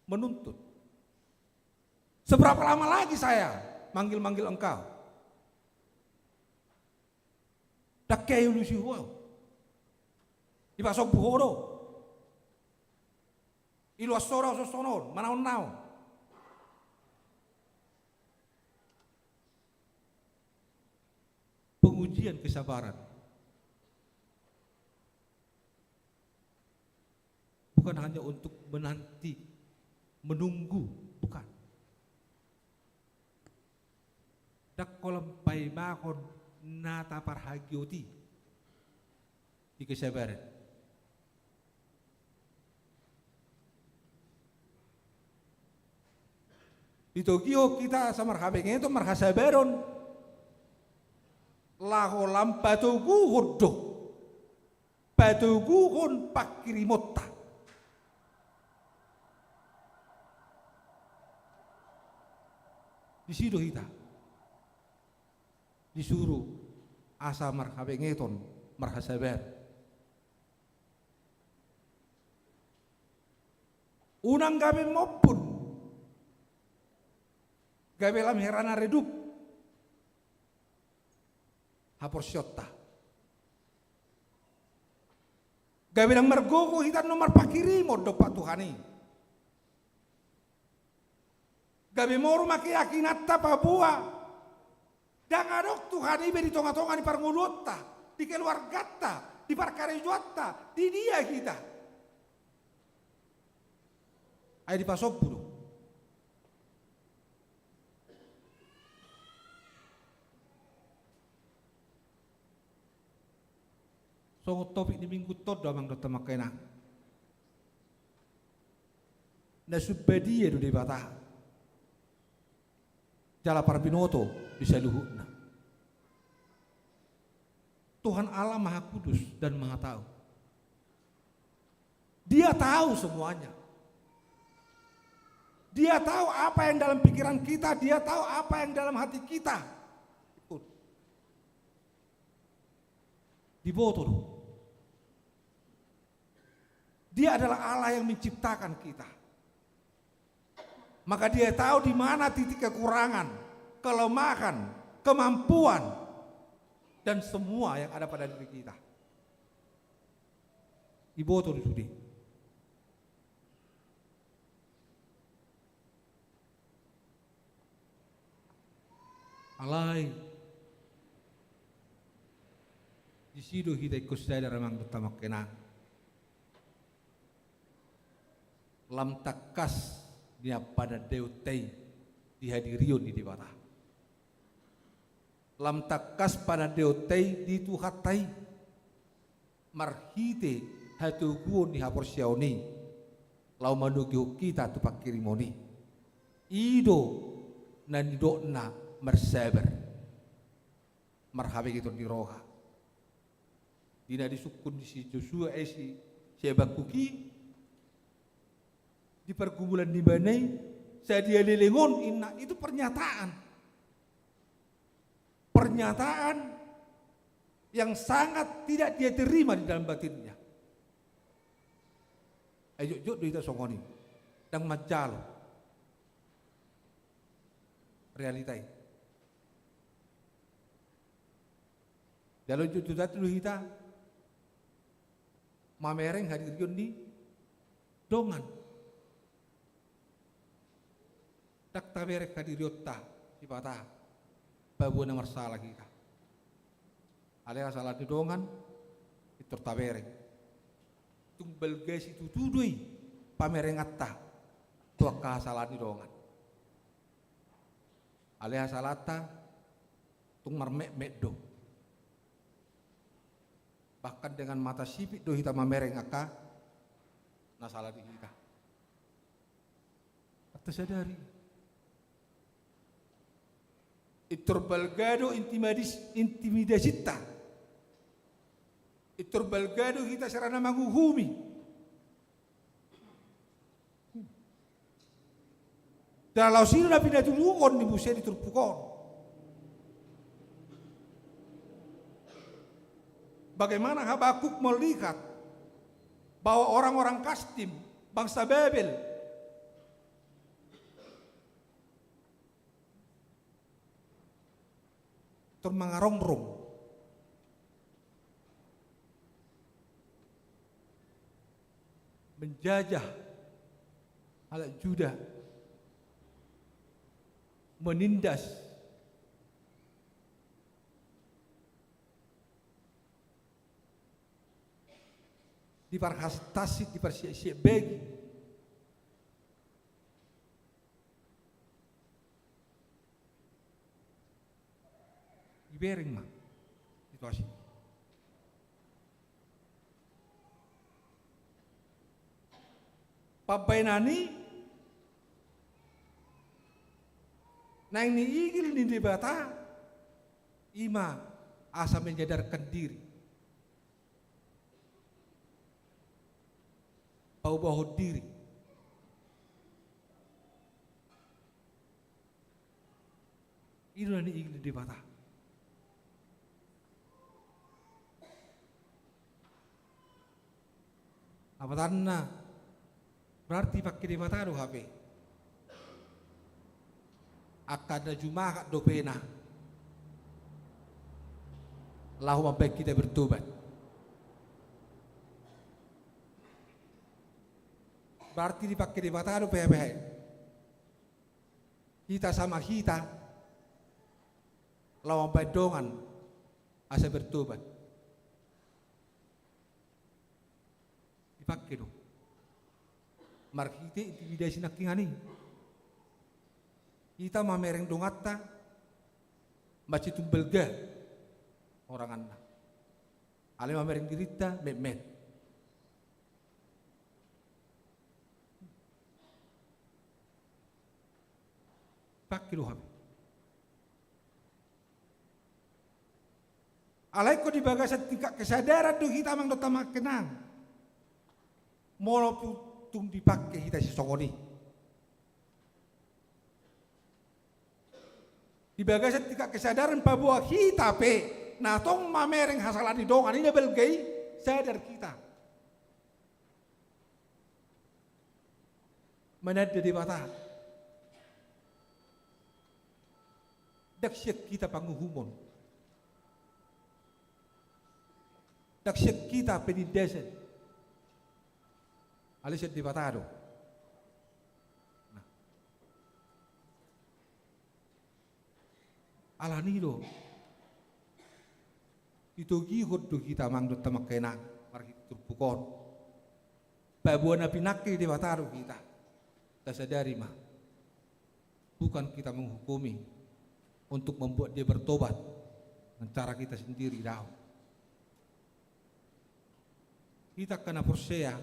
menuntut. Seberapa lama lagi saya manggil-manggil engkau? Tak kayak ilusi wow. Di pasok buhoro. Ilu asora sosonon, manaon-naon. Pengujian kesabaran. Bukan hanya untuk menanti, menunggu, bukan. Dak kolam pai makon nata parhagioti di kesabaran. Di Tokyo kita sama habengnya itu marhasabaron. Laho lam batugu hodo. Batugu hon pakirimota. Di situ kita disuruh asa marhabengeton marhasabar. Unang gabi maupun gabi lam herana redup hapor syota. Gabi lang margogo hitan nomar pakiri mo do patuhani. Gabi moro makiyakinata pabua. Dangadok Tuhan ibe di tonga-tonga di parngulota, di keluargata, di parkarejuata, di dia kita. Ayo di pasok bulu. So topik di minggu todo amang dota makena. Na subadi edu di batah. Jala Parabinoto bisa luhutna. Tuhan Allah Maha Kudus dan Maha Tahu. Dia tahu semuanya. Dia tahu apa yang dalam pikiran kita, dia tahu apa yang dalam hati kita. Di botol. Dia adalah Allah yang menciptakan kita. Maka dia tahu di mana titik kekurangan, kelemahan, kemampuan, dan semua yang ada pada diri kita. Iboto sudi. Alai. Di situ kita ikut sadar memang pertama kena. Lam takas dia pada deutei dihadirion di dewata. Lam takas pada deutei di tuhatai marhite hatuguon di hapor siaoni lau manugiu kita tu pakirimoni ido nanidokna mersabar marhabe gitu di roha dina disukun di si Joshua si Habakuki di pergumulan di Banai saya dia lelengon inna itu pernyataan yang sangat tidak dia terima di dalam batinnya. Ayo jod kita songoni dan majal realitai. Dalam jod dulu kita mamereng hadir di dongan. Tak taberek kadiriota di patah babu nomor salah kita. Alih salah di dongan itu taberek. Tumbal gas itu tudui pamereng atta tua salah di dongan. Alih salata tung marmek meddo. Bahkan dengan mata sipit do kita mamereng aka nasalah di kita. Atas sadari. Iturbalgado intimidasita. Iturbalgado kita sarana manghuhumi. Dalau sino na pinatulungon ni Musa diturpukon. Bagaimana Habakuk melihat bahwa orang-orang Kastim, bangsa Babel, termangarongrong menjajah, alat juda, menindas, diparhastasi, dipersiap-siap bagi ibering mah situasi. Pabainani nang niigil ni debata ima asa menjadarkan diri bau-bau diri itu ni igil ni debata apa tanah berarti pakai debata do HP akada juma do pena lahu baik kita bertobat. Berarti dipakai di mata do PHP. Kita sama kita lawan bedongan asa bertobat. Dipakai do. Markite intimidasi nakingani. Kita mamereng dongata baca tumbelga orang anda. Ale mamereng dirita memet. Pakai lu habis. Alai ko di bagasan tingkat kesadaran tu kita mang dota makenang. Molo putung dipakai kita si songoni. Di bagasan tingkat kesadaran bahwa kita pe nah tong mamereng hasalan di dongan ini belgai sadar kita. Menada di mata. Daksyak kita panguhumon. Daksyak kita penindasan. Alisat di batado. Nah. Alanido. Itu gihod do kita mangdot tamak kenang. Marki turpukon. Babuan na pinakil di batado kita. Tasadari mah. Bukan kita menghukumi. Untuk membuat dia bertobat dengan cara kita sendiri dah. Kita kena persea,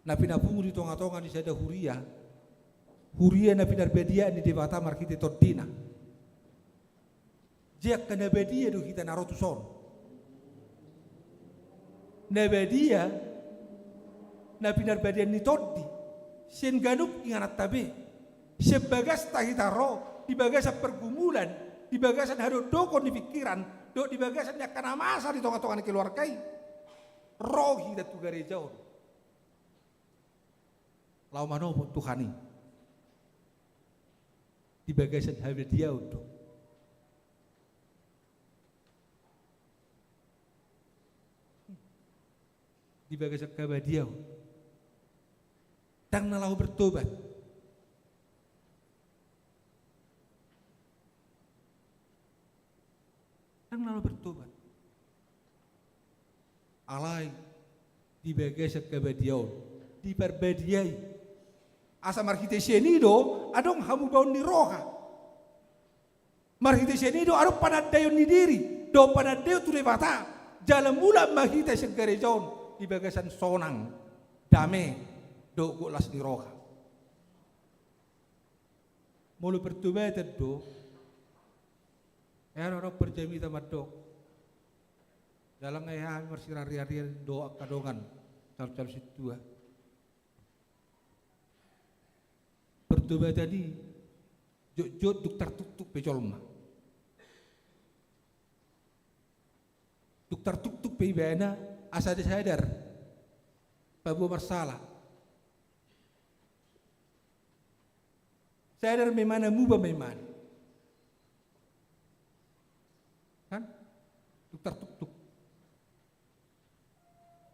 napi napungu di tonga-tonga di sada huria napi narbedia di debata markite tordina. Jek kena bedia do kita narotuson. Nabedia napi narbedia ni tordi, sen ganup inganat tabe, sebagas tahita roh. Di bagasan pergumulan, di bagasan harus dokon di pikiran, di bagasan yang kena masa di tonga-tonga keluargai, roh kita tu garejau. Lau manopo Tuhani, di bagasan harus dia untuk di bagasan kabadiau, tang nalau bertobat. Yang lalu bertobat. Alai di bagasan kabadiau, di perbediai. Asa markite senido, adong hamu baun ni roha. Markite senido, adong panadayon ni diri, do panadayon tu lewata. Jalan mula mahita segarejaun di bagasan sonang, dame, do golas ni roha. Mulu bertobat do. Orang perjami tamat dok. Dalam ayah bersirari-ari doa kadongan cal-cal situ. Bertobat tadi jod duk tertutup pecolma. Duk tertutup pebana asa sadar. Babu bersalah. Sadar memana muba memana. Kan? Tertutup.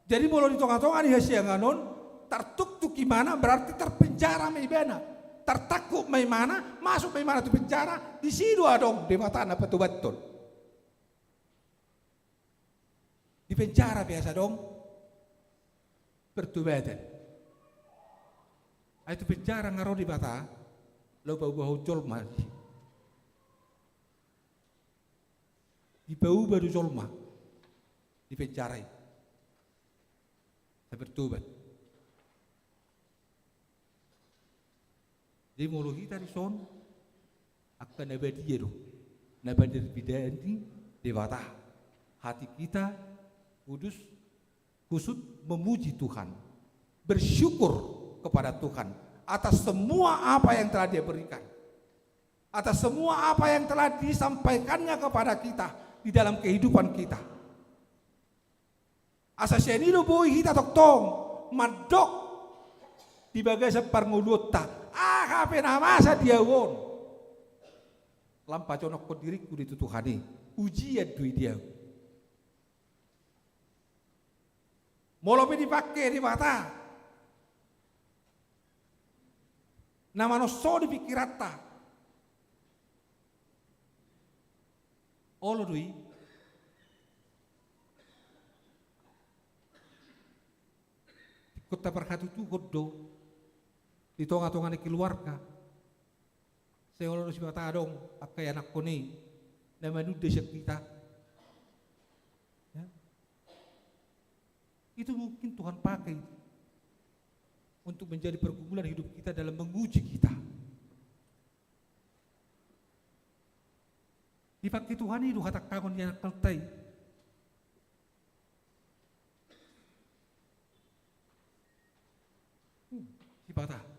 Jadi mulai di tengah-tengah di hasianganon, tertuktuk gimana berarti terpenjara maibana. Tertakut maimana, masuk maimana itu penjara, di situ dong debatan apa betul. Di penjara biasa dong, bertubatan. Itu penjara ngaro di bata, lo bau-bau colma. Di bau baru colma, di penjara. Saya bertobat. Di mulu kita di son, akan nabadi itu, nabadi bidanti dewata. Hati kita kudus, kusut memuji Tuhan, bersyukur kepada Tuhan atas semua apa yang telah Dia berikan, atas semua apa yang telah disampaikannya kepada kita di dalam kehidupan kita. Asasnya ini lo boy kita toktong madok di bagai separngulutta kape nama sa dia won lampa conok ko diriku ditutuhani ujian dui dia molope dipakai di mata nama no so di pikirata olo dui kota perhatu tu kodo di tonga-tonga ni keluarga saya orang si bata dong pakai anak koni nama nude kita ya. Itu mungkin Tuhan pakai untuk menjadi pergumulan hidup kita dalam menguji kita. Dipakai Tuhan itu kata kangon yang keltai. Si bata.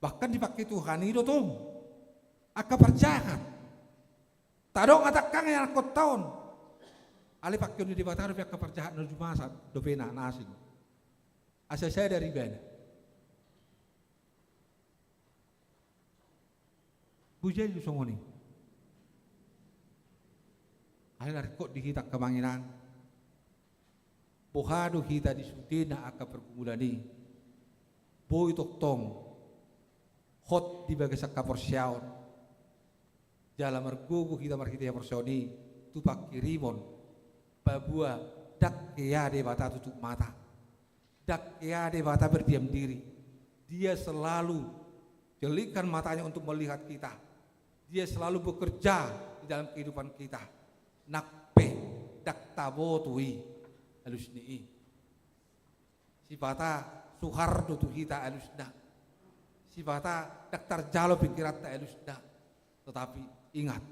Bahkan dipakai Tuhan itu tuh aka perjahat. Tadong atakang yang aku tahun. Ali pakai di batar pihak keperjahat menuju masa dovena nasing. Asal saya dari bana. Bujel di songoni. Ali lari kok di kita kemanginan. Pohado kita di sutina aka pergumulani. Boy toktong. Hot di bagai sakka porsiaon jala mergugu kita markita porsioni tupak kirimon babua dak ya de bata tutup mata dak ya de bata berdiam diri dia selalu jelikan matanya untuk melihat kita dia selalu bekerja di dalam kehidupan kita nakpe dak tabotui alusni si bata suhardo tu kita alusna si bata daktar jalo pikiran tak elusda, tetapi ingat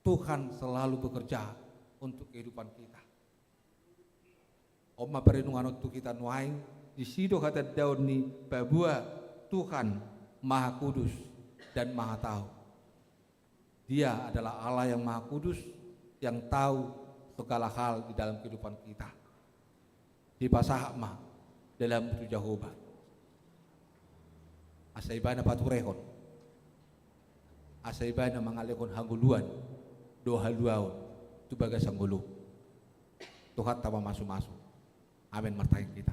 Tuhan selalu bekerja untuk kehidupan kita. Oma perenungan untuk kita nuain di sido kata daun ni babua Tuhan Maha Kudus dan Maha Tahu. Dia adalah Allah yang Maha Kudus yang tahu segala hal di dalam kehidupan kita. Di pasahma dalam itu Jehovah. Asaibana paturehon, asaibana mangalekon hanguluan, doa haluaon, tu bagas hanggulu. Tuhan tawa masuk-masuk. Amin martain kita.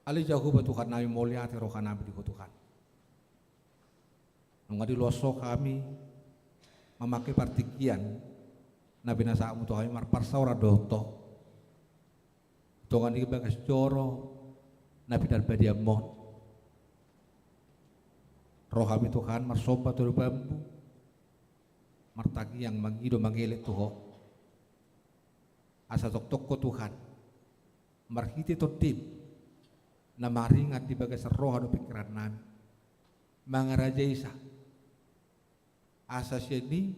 Ali jauh Tuhan nami mulia terokan nabi di Tuhan. Mengadi loso kami memakai partikian nabi nasa amu Tuhan marparsaura doto. Tuhan ini bagas joro nabi dan badiamon roh kami Tuhan marsopa turu bambu martagi yang mangido mangelet tuho asa tok ko Tuhan marhiti to tim na maringat di bagas roh anu pikiran nami mangaraja isa asa sini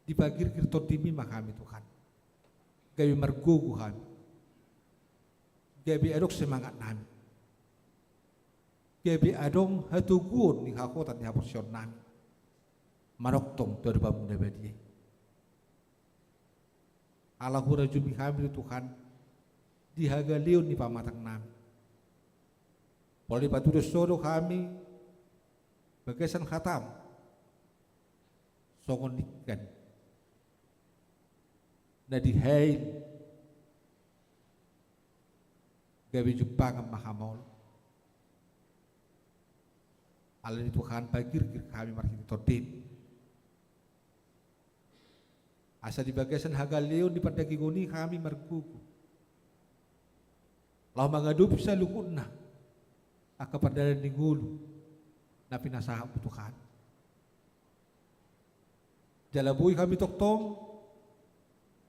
dibagir kirto timi makami Tuhan gawi margugu kami gabi adok semangat nami. Gabi adong hatugun ni hakotan ni haporsion nami. Maroktong terbam nabadi. Allah hura jumi kami Tuhan dihagaliun ni pamatang nami. Poli patudo sodo kami bagasan khatam. songon ikan na dihail gabi Jepang mahamol alin Tuhan bagir kami marhiti todin asa di bagasan hagaleon di pandagi goni kami margugu lau mangadup sa lukun na akapandalan ni ngulu na pinasahap Tuhan jalaboy kami toktong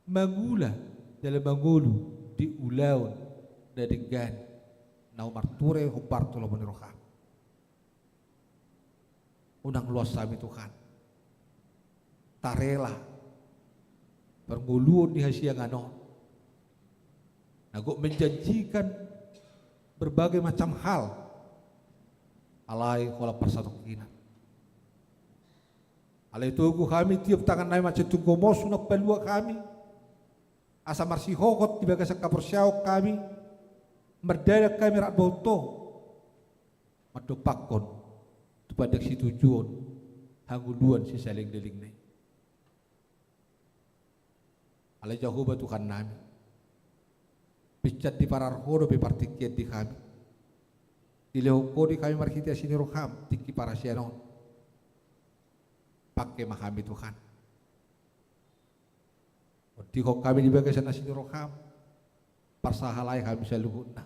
mangula dalam mangulu di ulawan na denggan na umarture hubar tulo maniroham unang luas kami Tuhan tarela pernguluan di hasiang ano nagok menjanjikan berbagai macam hal alai kola persatu kina alai tugu kami tiap tangan nai macam tunggu sunak pelua kami asa marsi hokot di bagas kapersyau kami merdadak kami rak boto madopakon tupadak si tujuan hanguluan si saling deling nai alai jauh Tuhan nami picat di pararhodo be partikiat di kami di lehoko di kami marhiti asini roham tiki para sianon pakai mahami Tuhan di kami di bagasan asini roham parsahalai kami saluhuna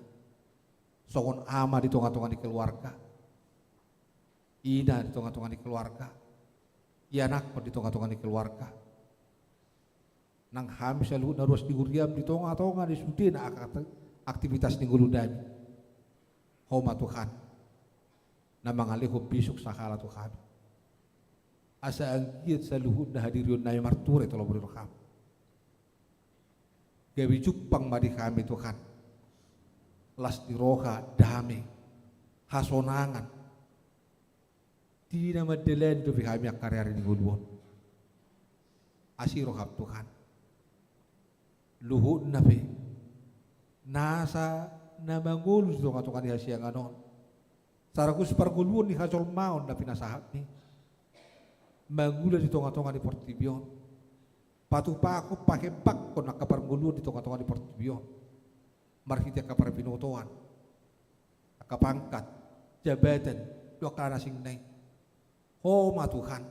songon ama di tonga-tonga di keluarga ina di tonga-tonga di keluarga ianak di tonga-tonga di keluarga nang kami selalu naruas di guriam di tonga-tonga di sudin aktivitas di guludani homa Tuhan na mangaliho bisuk sakala Tuhan asa angkiat saluhud na hadirion na marture tolo beriroham gawi jupang madi kami Tuhan las di roha dame hasonangan tidak madelen tu kami akarya di guluon asiroham Tuhan luhut nabe nasa na mangulu sa nga di hasiang anon sarakus parguluan ni hasol maon na pinasahat ni mangula di tonga-tonga di Portibion patupa ako pakebak ko nakaparguluan di tonga-tonga di Portibion marhiti akaparpinotoan akapangkat jabatan dua kana singnay homa Tuhan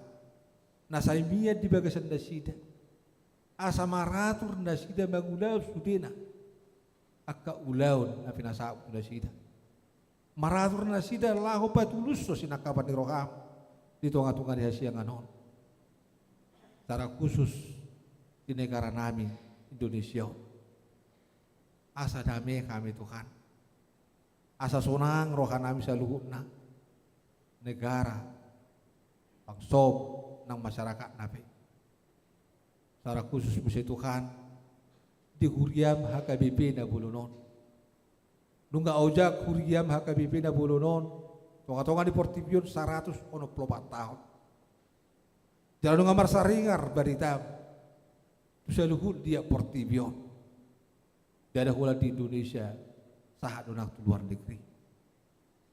nasa imiyan di bagasan dasida asa maratur na sida mangulaw sudena akka ulawn na pinasaap na sida maratur na sida laho patulus so sinakapan ni roham dito nga tunga di hasiang anon tara khusus di negara namin Indonesia asa dami kami Tuhan asa sonang roha namin sa luhut na negara pangsob ng masyarakat namin secara khusus Puji Tuhan di huriam HKBP na bulunon nungga ojak huriam HKBP na bulunon tonga-tonga di Portibion 184 tahun jalan nungga marsaringar barita bisa luhut dia Portibion dan ada hula di Indonesia sahat donak luar negeri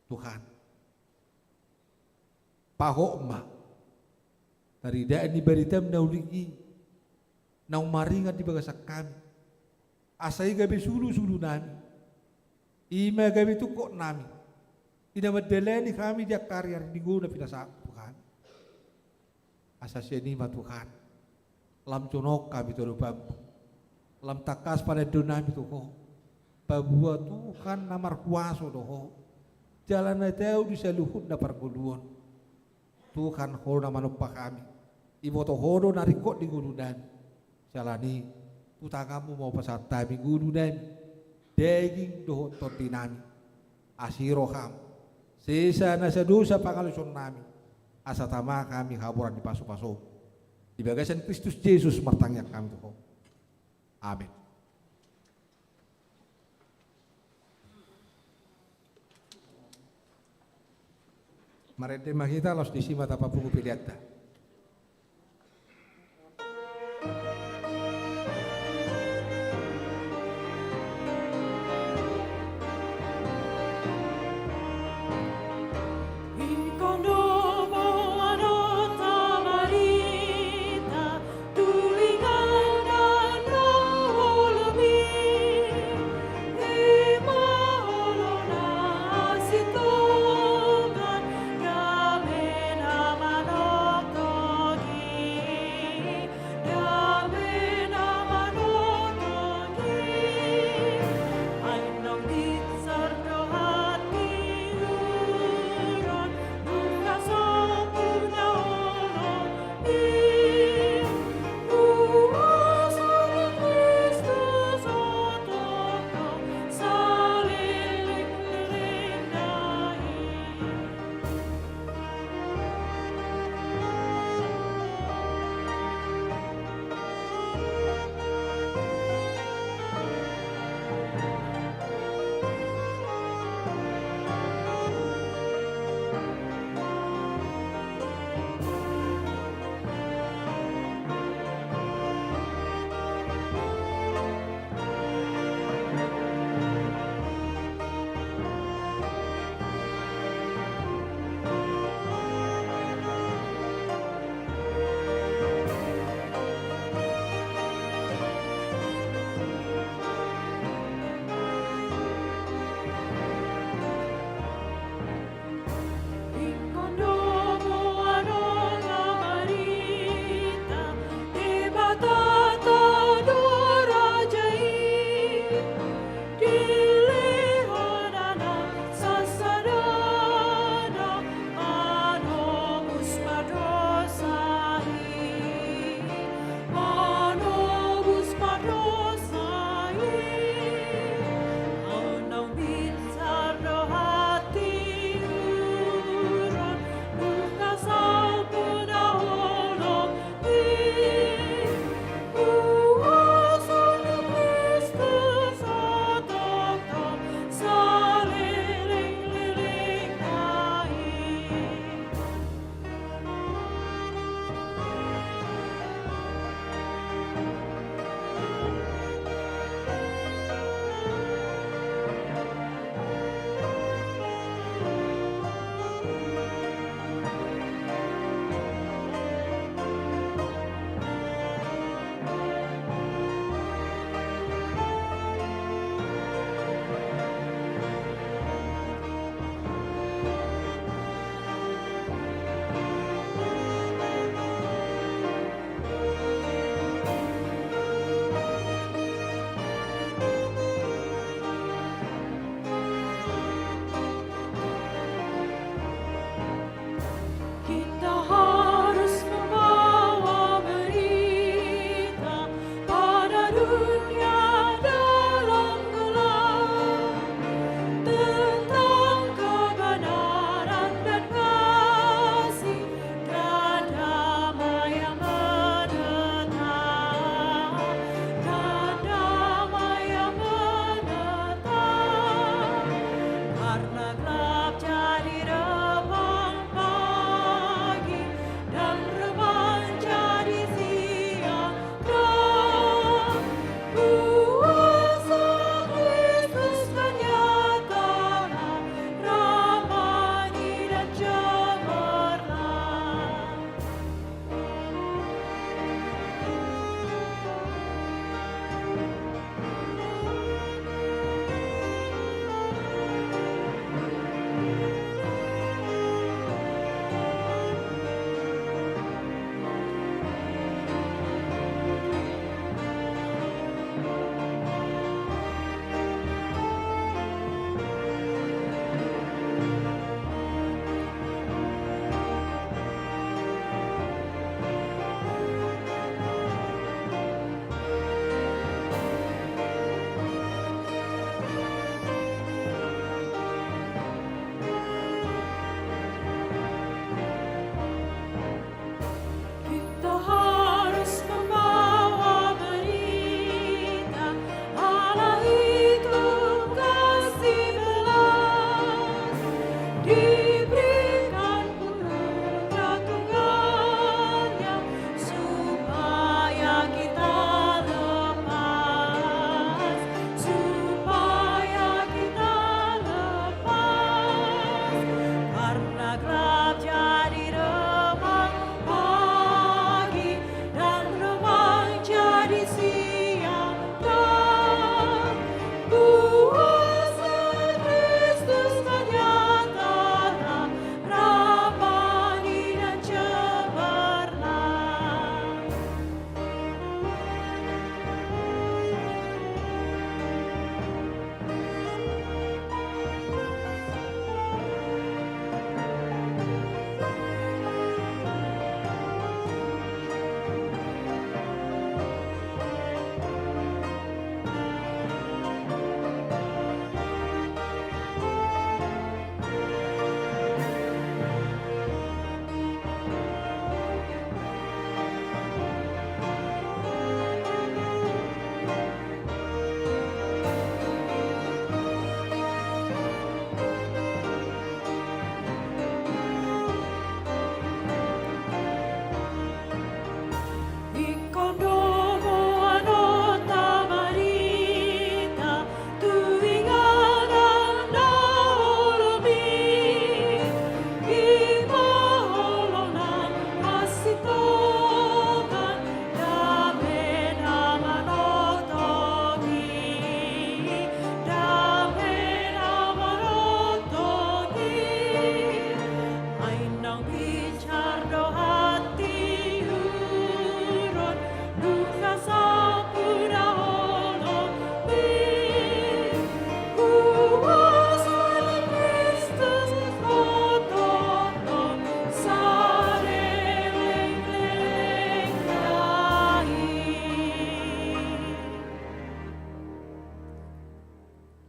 Tuhan pahok ma dari daan di barita menaulingi na umaringat di bagasak kami asai gabi sulu-sulu nami ima gabi tukok nami ina madeleni kami dia karya di guna pinasa Tuhan asa sianima Tuhan lam conok kami tolu bambu lam takas pada donami tuho babua Tuhan namar kuaso doho jalan nateu di saluhut na parguluan Tuhan hona manupa kami imoto hono narikot di gulunani jalani utagamu mau pasata minggu dan daging doho tordinami asiroham sisa nasa dosa pangaluson nami asa tama kami haburan di paso-paso di bagasan Kristus Yesus martangyak kami tuh amin. Marete makita los disima tapa pungu piliata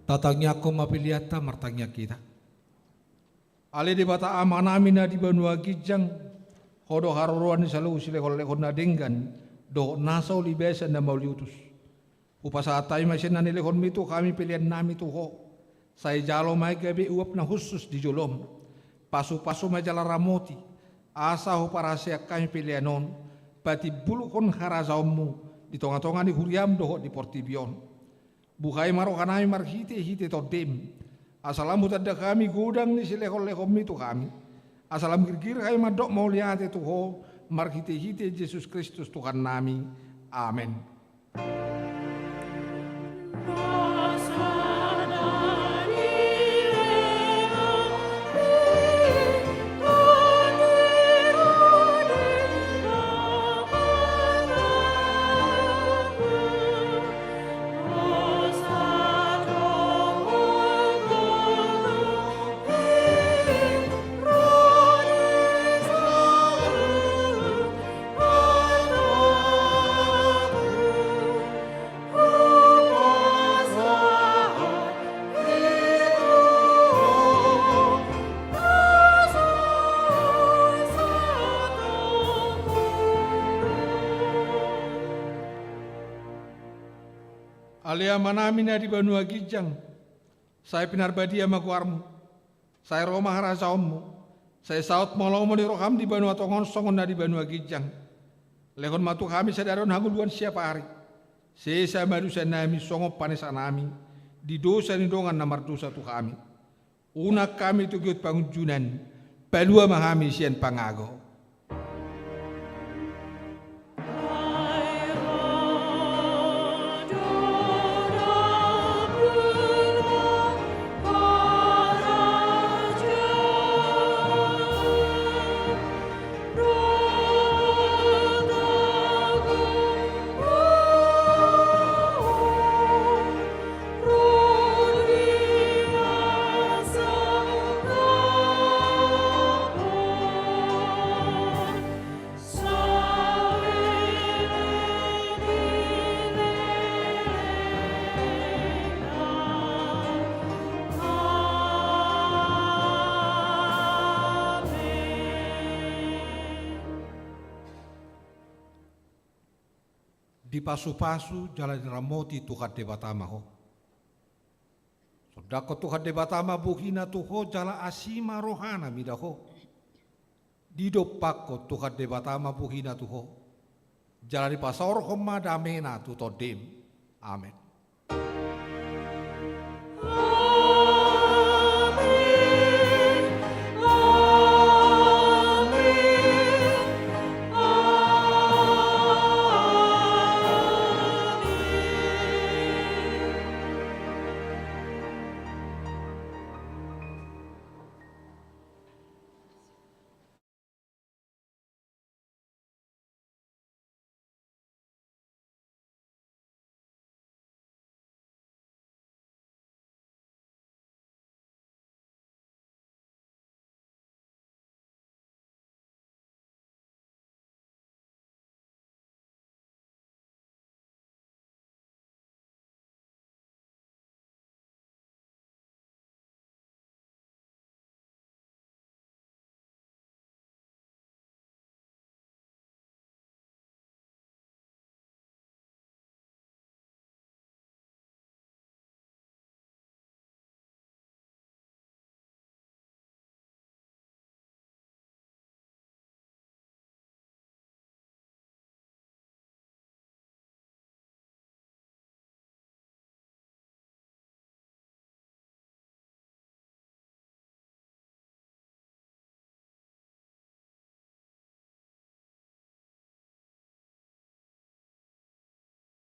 Tatangnya ko mapiliata martangnya kita. Ale di bata amanamina di Banua Gijang, hodo haruruan ni salu sile holle honna denggan, do nasau libesa na mauliutus. Upasaatay masih na nilehon mitu kami pilihan nami tuho. Saya jalo mai gabi uap na khusus di jolom. Pasu-pasu majala ramoti. Asa ho parasia kami pilihan non. Pati bulukon harazaumu di tonga-tonga ni huriam doho di Portibion. Bukai marokanami marhite-hite todem. Asalamu tanda kami gudang ni silehon-lehon itu kami. Asalam kir-kir kami madok mau lihat itu ho marhite-hite Yesus Kristus Tuhan nami. Amin. Alia manamina di Banua Gijang, saya pinarbadia makuarmu, saya Roma harasaummu, saya saut molomo di roham di Banua Tongon songon di Banua Gijang, lehon matu kami sadaron haguluan siapa hari, sesa madusa nami songo panesa nami, di dosa ni dongan namar dosa tu kami, unak kami tu giut pangunjunan, palua mahami sian pangago. Di pasu-pasu jalan ramoti Tuhan de Batama ho. Sodako Tuhan de Batama buhina tuho jala asima rohana midaho. Dido pako Tuhan de Batama buhina tuho. Jala di pasor homa damena tu todem. Amen.